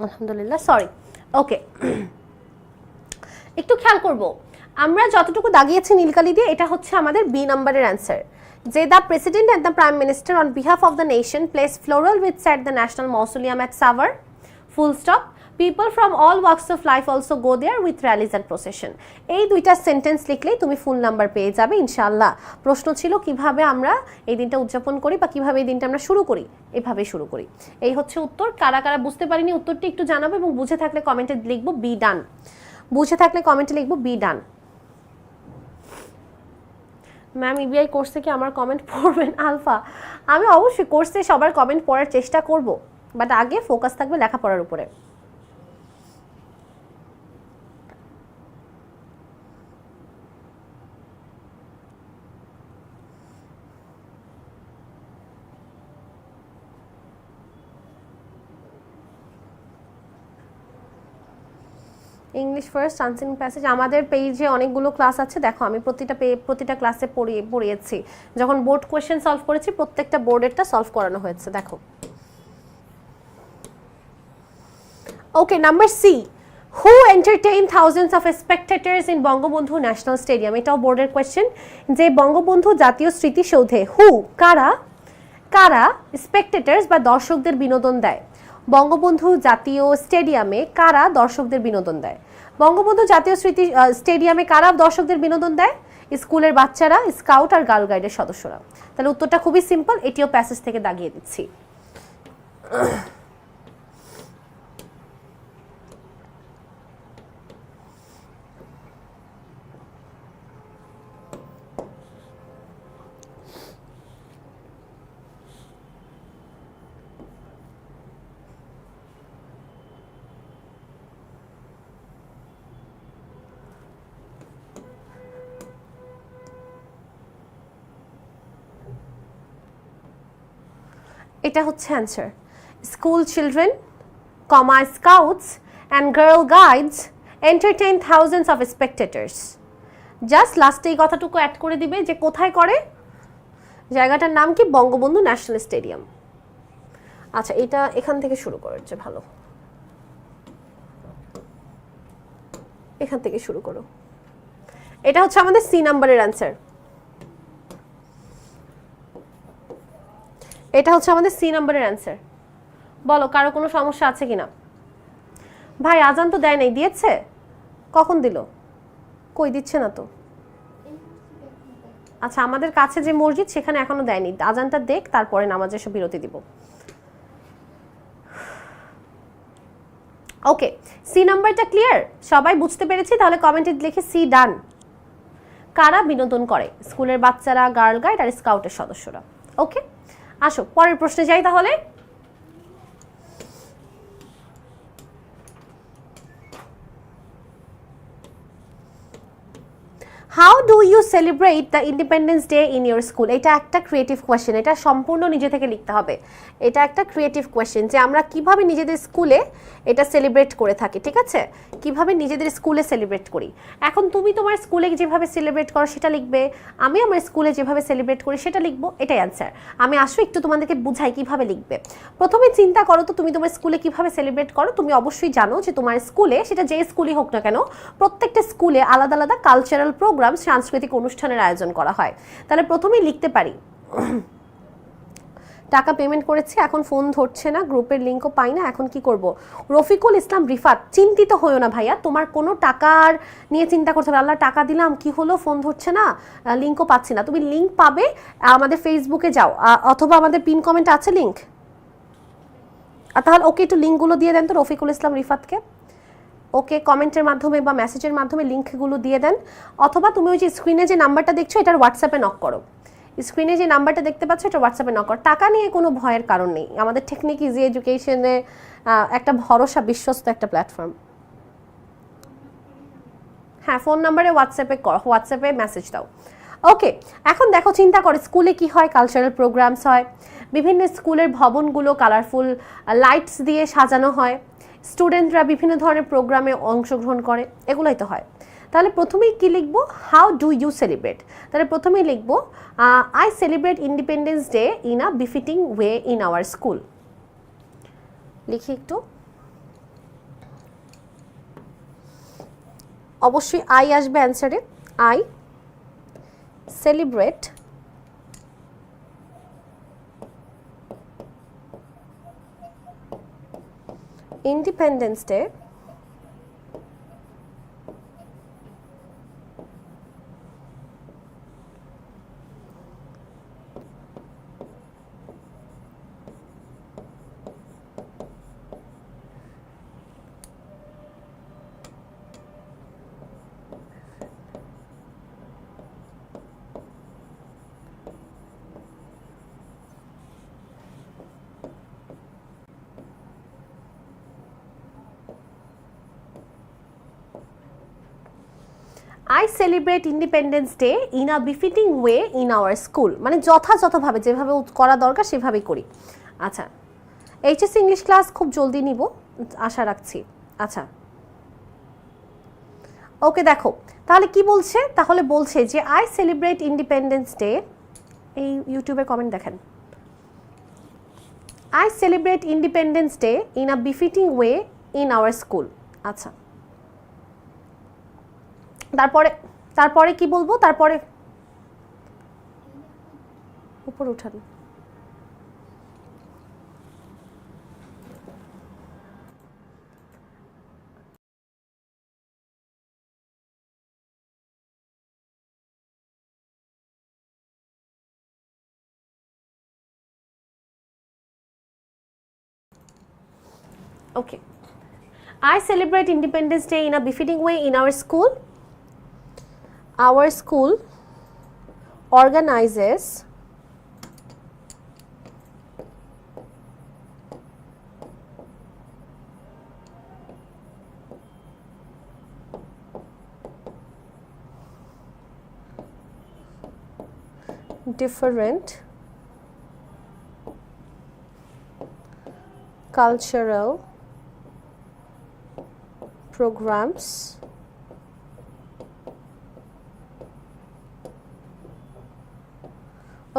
আলহামদুলিল্লাহ, সরি। ওকে, একটু খেয়াল করব, আমরা যতটুকু দাগিয়েছি নীলকালি দিয়ে, এটা হচ্ছে আমাদের বি নাম্বারের অ্যান্সার, যে the president and the prime minister on behalf of the nation place floral wreaths at the national mausoleum at Savar, full stop. People from all walks of life also go there with rallies and procession. এই দুইটা sentence লিখলেই তুমি ফুল number পেয়ে যাবে ইনশাআল্লাহ। প্রশ্ন ছিল কিভাবে আমরা এই দিনটা উদযাপন করি বা কিভাবে এই দিনটা আমরা শুরু করি, এভাবে শুরু করি। এই হচ্ছে উত্তর। কারা কারা বুঝতে পারিনি উত্তরটি একটু জানাবো, এবং বুঝে থাকলে কমেন্টে লিখবো বি ডান। বুঝে থাকলে কমেন্টে লিখবো বি ডান। ম্যাম ইবিআই কোর্সে কি আমার কমেন্ট পড়বেন? আলফা, আমি অবশ্যই কোর্সে সবার কমেন্ট পড়ার চেষ্টা করব, বাট আগে ফোকাস থাকবে লেখাপড়ার উপরে। ইংলিশ ফার্স্ট আনসিং প্যাসেজ আমাদের পেজে অনেকগুলো ক্লাস আছে, দেখো আমি প্রতিটা ক্লাসে পড়িয়েছি, যখন বোর্ড কোয়েশ্চেন সলভ করেছি প্রত্যেকটা বোর্ডেরটা সলভ করানো হয়েছে, দেখো। Okay, number C, who entertain thousands of spectators in Bangabandhu national stadium? এটাও বোর্ডের কোয়েশ্চেন, যে বঙ্গবন্ধু জাতীয় স্মৃতিসৌধে হু কারা কারা স্পেকটেটর্স বা দর্শকদের বিনোদন দেয়? বঙ্গবন্ধু জাতীয় স্টেডিয়ামে কারা দর্শকদের বিনোদন দেয়? বঙ্গবন্ধু জাতীয় স্টেডিয়ামে কারা দর্শকদের বিনোদন দেয়? স্কুলের বাচ্চারা, স্কাউট আর গার্ল গাইডের সদস্যরা। তাহলে উত্তরটা খুবই সিম্পল, এটিও প্যাসেজ থেকে দাগিয়ে দিচ্ছি। এটা হচ্ছে answer. School children, comma scouts and girl guides entertain thousands of spectators. Just লাস্টে এই কথাটুকু অ্যাড করে দিবে যে কোথায় করে, জায়গাটার নাম কি, বঙ্গবন্ধু ন্যাশনাল স্টেডিয়াম। আচ্ছা, এটা এখান থেকে শুরু করেছে, ভালো, এখান থেকে শুরু করো। এটা হচ্ছে আমাদের সি নাম্বারের অ্যান্সার। এটা হচ্ছে আমাদের সি নাম্বারের অ্যান্সার। বলো কারো কোনো সমস্যা আছে কিনা? ভাই আজান তো দেয় নাই, দিয়েছে? কখন দিল? কই দিচ্ছে না তো। আচ্ছা, আমাদের কাছে যে মসজিদ সেখানে এখনো দেয়নি, আজানটা দেখ তারপরে নামাজের সব বিরতি দিব। ওকে, সি নাম্বারটা ক্লিয়ার, সবাই বুঝতে পেরেছি? তাহলে কমেন্টে লিখে সি ডান। কারা বিনোদন করে? স্কুলের বাচ্চারা, গার্ল গাইড আর স্কাউটের সদস্যরা। ওকে, আসো পরের প্রশ্নে যাই তাহলে। How do you celebrate the independence day in your school? এটা একটা ক্রিয়েটিভ কোয়েশ্চেন, এটা সম্পূর্ণ নিজে থেকে লিখতে হবে। এটা একটা ক্রিয়েটিভ কোয়েশ্চেন যে আমরা কিভাবে নিজেদের স্কুলে এটা সেলিব্রেট করে থাকি, ঠিক আছে? কিভাবে নিজেদের স্কুলে সেলিব্রেট করি। এখন তুমি তোমার স্কুলে যেভাবে সেলিব্রেট করো সেটা লিখবে, আমি আমার স্কুলে যেভাবে সেলিব্রেট করি সেটা লিখবো, এটাই অ্যান্সার। আমি আসো একটু তোমাদেরকে বুঝাই কিভাবে লিখবে। প্রথমে চিন্তা করো তো তুমি তোমার স্কুলে কিভাবে সেলিব্রেট করো। তুমি অবশ্যই জানো যে তোমার স্কুলে, সেটা যে স্কুলই হোক না কেন, প্রত্যেকটা স্কুলে আলাদা আলাদা কালচারাল প্রোগ্রাম, সাংস্কৃতিক অনুষ্ঠানের আয়োজন করা হয়। তাহলে প্রথমেই লিখতে পারি, টাকা পেমেন্ট করেছি, এখন ফোন ধরছে না, গ্রুপের লিঙ্কও পাই না, এখন কি করব? রফিকুল ইসলাম রিফাত, চিন্তিত হইও না ভাইয়া, তোমার কোনো টাকার নিয়ে চিন্তা করতে হবে। আল্লাহ টাকা দিলাম, কি হলো, ফোন ধরছে না, লিঙ্কও পাচ্ছি না। তুমি লিঙ্ক পাবে, আমাদের ফেসবুকে যাও, অথবা আমাদের পিন কমেন্ট আছে লিঙ্ক। তাহলে ওকে একটু লিঙ্কগুলো দিয়ে দেন তো রফিকুল ইসলাম রিফাতকে। ওকে, কমেন্টের মাধ্যমে বা মেসেজের মাধ্যমে লিঙ্কগুলো দিয়ে দেন, অথবা তুমি ওই যে স্ক্রিনে যে নাম্বারটা দেখছো এটার হোয়াটসঅ্যাপে নক করো। স্ক্রিনে যে নাম্বারটা দেখতে পাচ্ছ এটা হোয়াটসঅ্যাপে নক করো। টাকা নিয়ে কোনো ভয়ের কারণ নেই, আমাদের টেকনিক ইজি এডুকেশনে একটা ভরসা, বিশ্বস্ত একটা প্ল্যাটফর্ম। হ্যাঁ, ফোন নাম্বারে হোয়াটসঅ্যাপে মেসেজ দাও। ওকে, এখন দেখো, চিন্তা করে স্কুলে কি হয়, কালচারাল প্রোগ্রামস হয়, বিভিন্ন স্কুলের ভবনগুলো কালারফুল লাইটস দিয়ে সাজানো হয়, স্টুডেন্টরা বিভিন্ন ধরনের প্রোগ্রামে অংশগ্রহণ করে, এগুলোই তো হয়। তাহলে প্রথমেই কি লিখবো? How do you celebrate. তাহলে প্রথমেই লিখবো I celebrate Independence day in a befitting way in our school. লিখি একটু, অবশ্যই আই আসবে অ্যান্সারে। I celebrate Independence Day I celebrate Independence Day in a befitting way in our school। মানে যথাযথভাবে যেভাবে করা দরকার সেভাবেই করি। আচ্ছা, এইচএস ইংলিশ ক্লাস খুব জলদি নিব আশা রাখছি। আচ্ছা, ওকে, দেখো তাহলে কি বলছে, তাহলে বলছে যে আই সেলিব্রেট ইন্ডিপেন্ডেন্স ডে, এই ইউটিউবে কমেন্ট দেখেন, I celebrate Independence day in a befitting way in our school. আচ্ছা, তারপরে কি বলবো? তারপরে উপর উঠান। Okay, I celebrate Independence Day in a befitting way in our school. Our school organizes different cultural programs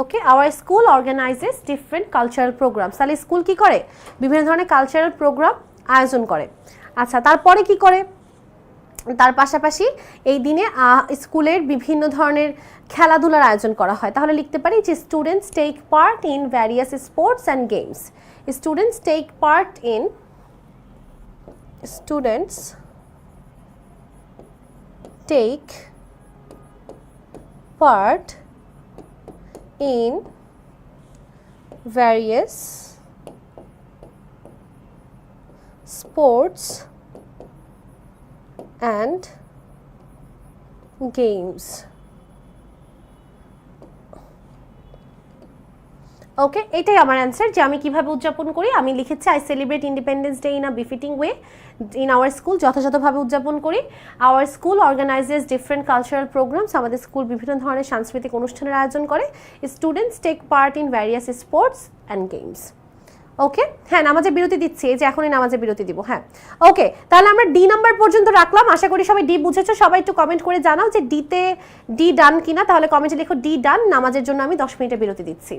okay, hour school organises different cultural programs. তাহলে school কি করে? বিভিন্ন ধরনের কালচারাল প্রোগ্রাম আয়োজন করে। আচ্ছা, তারপরে কি করে? তার পাশাপাশি এই দিনে স্কুলের বিভিন্ন ধরনের খেলাধুলার আয়োজন করা হয়। তাহলে লিখতে পারি যে students take part in various sports and games. Students take part in students take part in various sports and games. Okay, এটাই আমার অ্যান্সার যে আমি কিভাবে উদযাপন করি। আমি লিখেছি I celebrate Independence day in a befitting way in our school, যথাযথভাবে উদযাপন করি। Our school organises different cultural programs, আমাদের স্কুল বিভিন্ন ধরনের সাংস্কৃতিক অনুষ্ঠানের আয়োজন করে। Students take part in various sports and games. Okay, হ্যাঁ নামাজের বিরতি দিচ্ছি, এই যে এখনই নামাজের বিরতি দিব। হ্যাঁ ওকে, তাহলে আমরা ডি নাম্বার পর্যন্ত রাখলাম। আশা করি সবাই ডি বুঝেছো। সবাই একটু কমেন্ট করে জানাও যে ডিতে ডি ডান কিনা। তাহলে কমেন্টে লিখো ডি ডান। নামাজের জন্য আমি 10 মিনিটের বিরতি দিচ্ছি।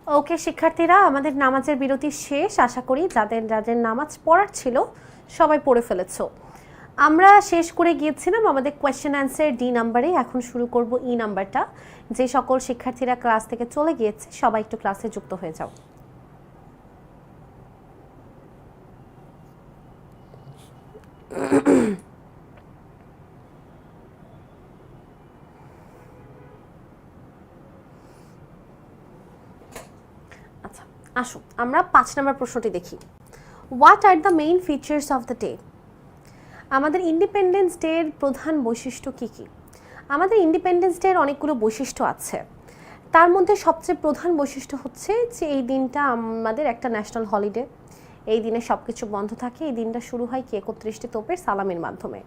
ওকে শিক্ষার্থীরা, আমাদের নামাজের বিরতি শেষ। আশা করি যাদের যাদের নামাজ পড়ার ছিল সবাই পড়ে ফেলেছো। আমরা শেষ করে গিয়েছিলাম আমাদের কোয়েশ্চেন অ্যান্সার ডি নাম্বারে। এখন শুরু করব ই নাম্বারটা। যে সকল শিক্ষার্থীরা ক্লাস থেকে চলে গিয়েছে সবাই একটু ক্লাসে যুক্ত হয়ে যাও। আচ্ছা আসো আমরা 5 নম্বর প্রশ্নটি দেখি। What are the main features of the day? আমাদের ইন্ডিপেন্ডেন্স ডে এর প্রধান বৈশিষ্ট্য কি কি? আমাদের ইন্ডিপেন্ডেন্স ডে এর অনেকগুলো বৈশিষ্ট্য আছে। তার মধ্যে সবচেয়ে প্রধান বৈশিষ্ট্য হচ্ছে যে এই দিনটা আমাদের একটা ন্যাশনাল হলিডে। এই দিনে সব কিছু বন্ধ থাকে। এই দিনটা শুরু হয় কি 31টি তোপের সালামির মাধ্যমে।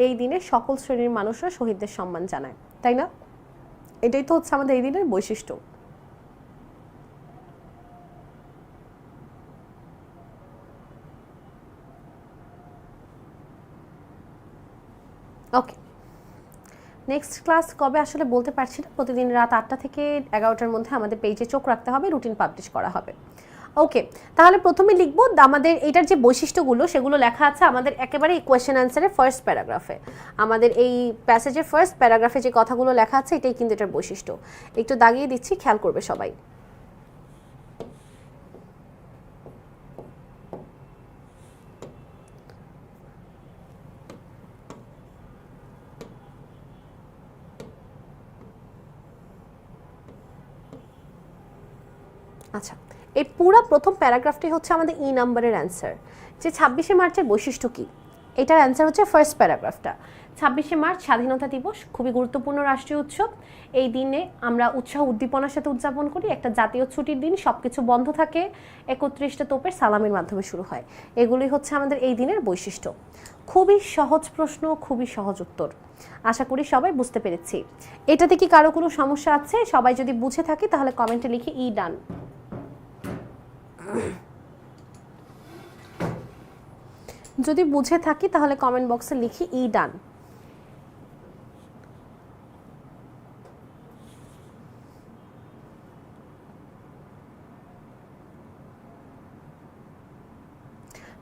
এই দিনে সকল শ্রেণীর মানুষরা শহীদদের সম্মান জানায়, তাই না? এটাই তো হচ্ছে আমাদের এই দিনের বৈশিষ্ট্য। ওকে, নেক্সট ক্লাস কবে আসলে বলতে পারছি না। প্রতিদিন রাত 8টা থেকে 11টার মধ্যে আমাদের পেজে চোখ রাখতে হবে, রুটিন পাবলিশ করা হবে। ওকে, তাহলে প্রথমে লিখবো আমাদের এটার যে বৈশিষ্ট্যগুলো সেগুলো লেখা আছে আমাদের একেবারে এই কোয়েশ্চেন অ্যান্সারের ফার্স্ট প্যারাগ্রাফে। আমাদের এই প্যাসেজের ফার্স্ট প্যারাগ্রাফে যে কথাগুলো লেখা আছে এটাই কিন্তু এটার বৈশিষ্ট্য। একটু দাগিয়ে দিচ্ছি, খেয়াল করবে সবাই। আচ্ছা, এই পুরো প্রথম প্যারাগ্রাফটি হচ্ছে আমাদের ই নাম্বারের অ্যান্সার। যে 26শে মার্চের বৈশিষ্ট্য কী, এটার অ্যান্সার হচ্ছে ফার্স্ট প্যারাগ্রাফটা। 26শে মার্চ স্বাধীনতা দিবস, খুবই গুরুত্বপূর্ণ রাষ্ট্রীয় উৎসব। এই দিনে আমরা উৎসাহ উদ্দীপনার সাথে উদযাপন করি। একটা জাতীয় ছুটির দিন, সব কিছু বন্ধ থাকে, 31টা তোপের সালামির মাধ্যমে শুরু হয়। এগুলোই হচ্ছে আমাদের এই দিনের বৈশিষ্ট্য। খুবই সহজ প্রশ্ন, খুবই সহজ উত্তর। আশা করি সবাই বুঝতে পেরেছি। এটাতে কি কারো কোনো সমস্যা আছে? সবাই যদি বুঝে থাকে তাহলে কমেন্টে লিখে ই ডান। যদি বুঝে থাকি তাহলে কমেন্ট বক্সে লিখি ই ডান।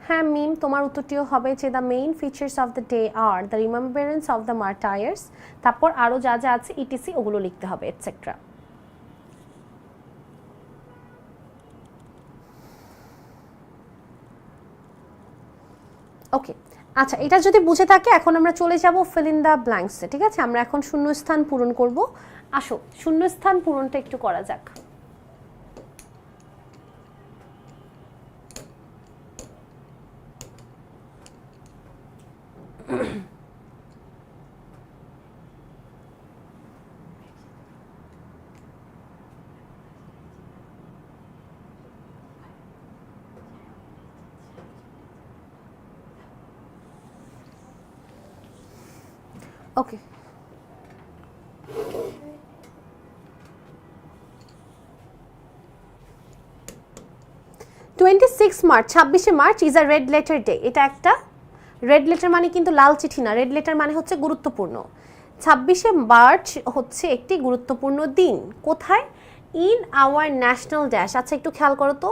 হ্যাঁ মিম, তোমার উত্তরটিও হবে যে the main features of the day are the remembrance of the মার্টায়ার্স। তারপর আরও যা যা আছে ইটিসি ওগুলো লিখতে হবে এটসেট্রা। ওকে, আচ্ছা এটা যদি বুঝে থাকে এখন আমরা চলে যাব ফিল ইন দ্য ব্ল্যাঙ্কসে। ঠিক আছে, আমরা এখন শূন্যস্থান পূরণ করব। আসো শূন্যস্থান পূরণটা একটু করা যাক। ওকে, 26 মার্চ 26শে March is a red letter day. এটা একটা রেড লেটার মানে কিন্তু লাল চিঠি না, রেড লেটার মানে হচ্ছে গুরুত্বপূর্ণ। 26শে মার্চ হচ্ছে একটি গুরুত্বপূর্ণ দিন। কোথায়? In our national dash. আচ্ছা একটু খেয়াল করো তো,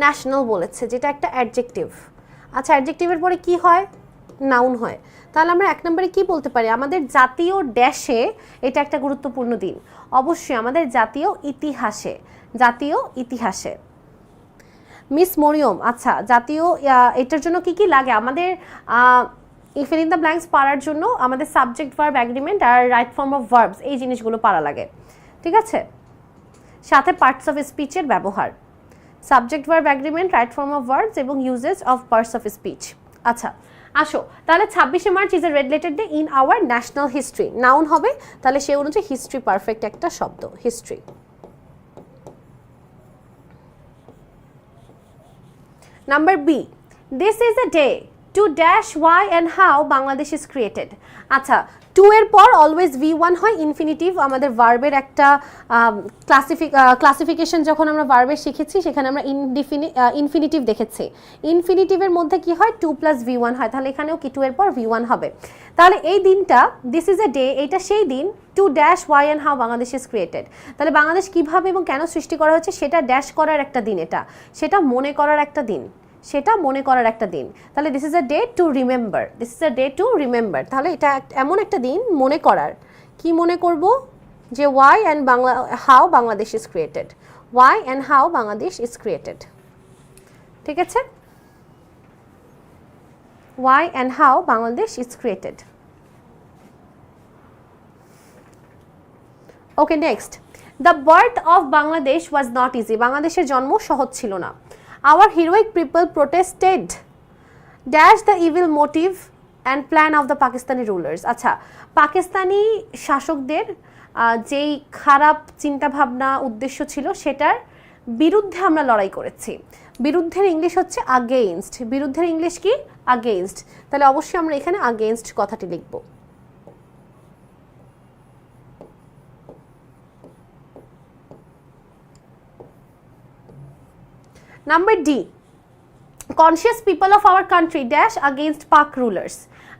ন্যাশনাল বলেছে যেটা একটা অ্যাডজেক্টিভ। আচ্ছা অ্যাডজেক্টিভের পরে কি হয়? নাউন হয়। তাহলে আমরা এক নম্বরে কি বলতে পারি? আমাদের জাতীয় ড্যাশে এটা একটা গুরুত্বপূর্ণ দিন। অবশ্যই আমাদের জাতীয় ইতিহাসে, জাতীয় ইতিহাসে। মিস মরিয়ম, আচ্ছা জাতীয় এটার জন্য কি কি লাগে আমাদের? ফিল ইন দ্য ব্ল্যাঙ্কস পারার জন্য আমাদের সাবজেক্ট ভার্ব অ্যাগ্রিমেন্ট আর রাইট ফর্ম অফ ভার্বস এই জিনিসগুলো পারা লাগে। ঠিক আছে, সাথে পার্টস অফ স্পিচের ব্যবহার, subject verb agreement, right form of verbs এবং uses of parts of speech. আচ্ছা আসো তাহলে 26শে March is a red letter day in our national history. Noun হবে, তাহলে সে অনুযায়ী হিস্ট্রি পারফেক্ট একটা শব্দ, history. Number B, this is a day to dash why and how Bangladesh is created. আচ্ছা টু এর পর অলওয়েজ V1 হয়, ইনফিনিটিভ আমাদের ভার্বের একটা ক্লাসিফিকেশন যখন আমরা ভার্বের শিখেছি সেখানে আমরা ইনফিনিটিভ দেখেছি। ইনফিনিটিভের মধ্যে কি হয়? 2 + V1 হয়, তাহলে এখানেও কি 2 এর পর V1 হবে। তাহলে এই দিনটা দিস ইজ এ ডে, এইটা সেই দিন to dash why and how Bangladesh is created. তাহলে বাংলাদেশ কীভাবে এবং কেন সৃষ্টি করা হয়েছে সেটা ড্যাশ করার একটা দিন, সেটা মনে করার একটা দিন, তাহলে this is a day to remember, তাহলে এটা এমন একটা দিন মনে করার। কি মনে করব? যে why and how Bangladesh is created, ঠিক আছে? why and how Bangladesh is created. Okay, next. The birth of Bangladesh was not easy. বাংলাদেশের জন্ম সহজ ছিল না. Our heroic people protested dash the evil motive and plan of the Pakistani rulers. আচ্ছা, পাকিস্তানি শাসকদের যেই খারাপ চিন্তা ভাবনা উদ্দেশ্য ছিল সেটার বিরুদ্ধে আমরা লড়াই করেছি। বিরুদ্ধের ইংলিশ হচ্ছে আগেইনস্ট। বিরুদ্ধের ইংলিশ কি? আগেইনস্ট। তাহলে অবশ্যই আমরা এখানে আগেইনস্ট কথাটি লিখব। Number D, conscious people of our country dash against Pak rulers.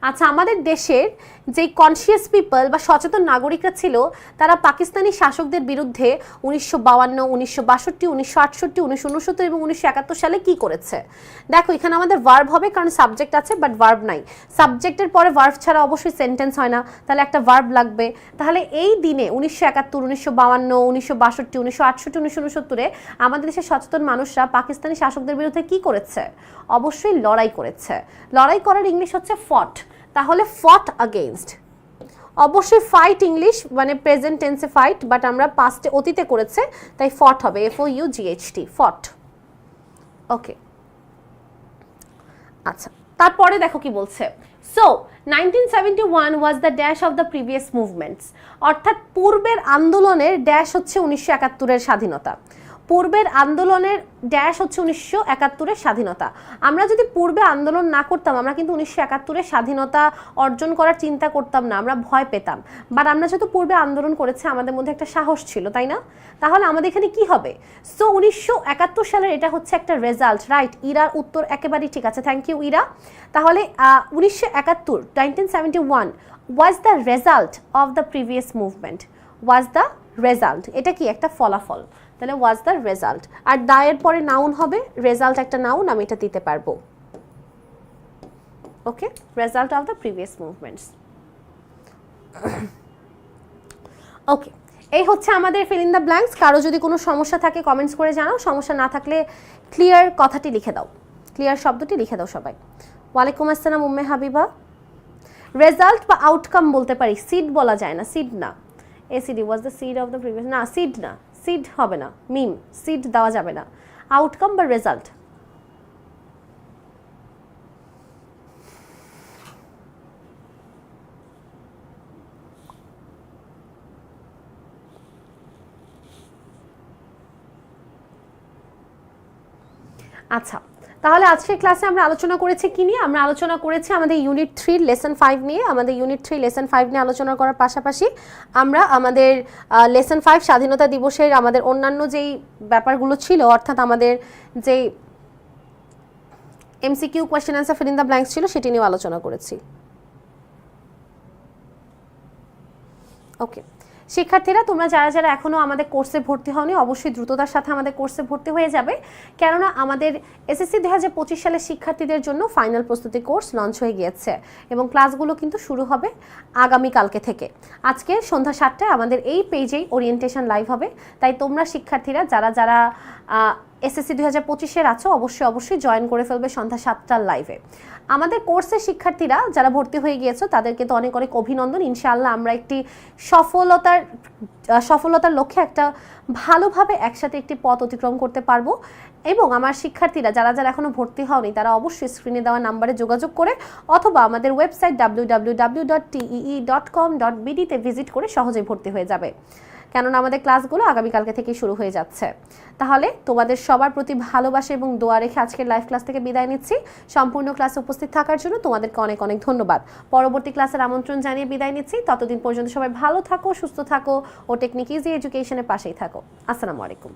আচ্ছা, আমাদের দেশের যে কনসিয়াস পিপল বা সচেতন নাগরিকরা ছিল তারা পাকিস্তানি শাসকদের বিরুদ্ধে 1952, 1962, 1968, 1969 এবং 1971 সালে কি করেছে? দেখো এখানে আমাদের ভার্ব হবে কারণ সাবজেক্ট আছে বাট ভার্ব নাই। সাবজেক্টের পরে ভার্ব ছাড়া অবশ্যই সেন্টেন্স হয় না, তাহলে একটা ভার্ব লাগবে। তাহলে এই দিনে 1971, 1952, 1962, 1968, 1969 আমাদের দেশের সচেতন মানুষরা পাকিস্তানি শাসকদের বিরুদ্ধে কি করেছে? অবশ্যই লড়াই করেছে। লড়াই করার ইংলিশ হচ্ছে ফট, তাহলে ফট আগেইনস্ট। অবশ্যই ফাইট ইংলিশ মানে প্রেজেন্ট টেন্সে ফাইট, বাট আমরা পাস্টে অতীতে করেছে তাই ফট হবে, FOUGHT, ফট। ওকে, আচ্ছা তারপরে দেখো কি বলছে। So 1971 was the dash of the previous movements, অর্থাৎ পূর্বের আন্দোলনের ড্যাশ হচ্ছে 1971-এর স্বাধীনতা। পূর্বের আন্দোলনের ড্যাশ হচ্ছে 1971-এর স্বাধীনতা। আমরা যদি পূর্বে আন্দোলন না করতাম আমরা কিন্তু 1971-এর স্বাধীনতা অর্জন করার চিন্তা করতাম না, আমরা ভয় পেতাম। বাট আমরা যেহেতু পূর্বে আন্দোলন করেছি আমাদের মধ্যে একটা সাহস ছিল, তাই না? তাহলে আমাদের এখানে কি হবে? সো 1971 সালের এটা হচ্ছে একটা রেজাল্ট, রাইট? ইরার উত্তর একেবারেই ঠিক আছে, থ্যাংক ইউ ইরা। তাহলে 1971 was the result of the previous movement, was the result, এটা কি একটা ফলাফল, তাহলে ওয়াজ দ্য রেজাল্ট। আর দায়ের পরে নাউন হবে, রেজাল্ট একটা নাউন, আমি এটা দিতে পারবো। Okay, result of the previous movements. Okay, এই হচ্ছে আমাদের ফিল ইন দ্য ব্ল্যাঙ্কস। কারো যদি কোনো সমস্যা থাকে কমেন্টস করে জানাও, সমস্যা না থাকলে ক্লিয়ার কথাটি লিখে দাও, ক্লিয়ার শব্দটি লিখে দাও সবাই। ওয়ালাইকুম আসসালাম উম্মে হাবিবা। রেজাল্ট বা আউটকাম বলতে পারি, সিড বলা যায় না, সিড না। ACD was the seed of the previous, না সিড না, সিড হবে না, মিম সিড দেওয়া যাবে না। আউটকাম বা রেজাল্ট। আচ্ছা, তাহলে আজকের ক্লাসে আমরা আলোচনা করেছি কি নিয়ে? আমরা আলোচনা করেছি আমাদের ইউনিট 3 লেসন 5 নিয়ে। আমাদের ইউনিট 3 লেসন 5 নিয়ে আলোচনা করার পাশাপাশি আমরা আমাদের লেসন 5 স্বাধীনতা দিবসের আমাদের অন্যান্য যেই ব্যাপারগুলো ছিল, অর্থাৎ আমাদের যে MCQ question answer fill in the blanks ছিল সেটি নিয়ে আলোচনা করেছি। ওকে, শিক্ষার্থীরা তোমরা যারা যারা এখনও আমাদের কোর্সে ভর্তি হওনি অবশ্যই দ্রুততার সাথে আমাদের কোর্সে ভর্তি হয়ে যাবে, কেননা আমাদের এসএসসি 2025 সালের শিক্ষার্থীদের জন্য ফাইনাল প্রস্তুতি কোর্স লঞ্চ হয়ে গিয়েছে এবং ক্লাসগুলো কিন্তু শুরু হবে আগামীকালকে থেকে। আজকে সন্ধ্যা 7টায় আমাদের এই পেজেই ওরিয়েন্টেশন লাইভ হবে, তাই তোমরা শিক্ষার্থীরা যারা যারা এসএসসি 2025-এর আছো অবশ্যই জয়েন করে ফেলবে সন্ধ্যা 7টার লাইভে। আমাদের কোর্সের শিক্ষার্থীরা যারা ভর্তি হয়ে গিয়েছো তাদেরকে তো অনেক অনেক অভিনন্দন। ইনশাআল্লাহ আমরা একটি সফলতার লক্ষ্যে একটা ভালোভাবে একসাথে একটি পথ অতিক্রম করতে পারবো। এবং আমার শিক্ষার্থীরা যারা যারা এখনও ভর্তি হওনি তারা অবশ্যই স্ক্রিনে দেওয়া নাম্বারে যোগাযোগ করে অথবা আমাদের ওয়েবসাইট www.tee.com.bd তে ভিজিট করে সহজেই ভর্তি হয়ে যাবে, কেননা আমাদের ক্লাসগুলো আগামীকালকে থেকেই শুরু হয়ে যাচ্ছে। তাহলে তোমাদের সবার প্রতি ভালোবাসা এবং দোয়া রেখে আজকের লাইভ ক্লাস থেকে বিদায় নিচ্ছি। সম্পূর্ণ ক্লাসে উপস্থিত থাকার জন্য তোমাদেরকে অনেক অনেক ধন্যবাদ। পরবর্তী ক্লাসের আমন্ত্রণ জানিয়ে বিদায় নিচ্ছি। ততদিন পর্যন্ত সবাই ভালো থাকো, সুস্থ থাকো ও টেকনিক ইজি এডুকেশনের পাশেই থাকো। আসসালামু আলাইকুম।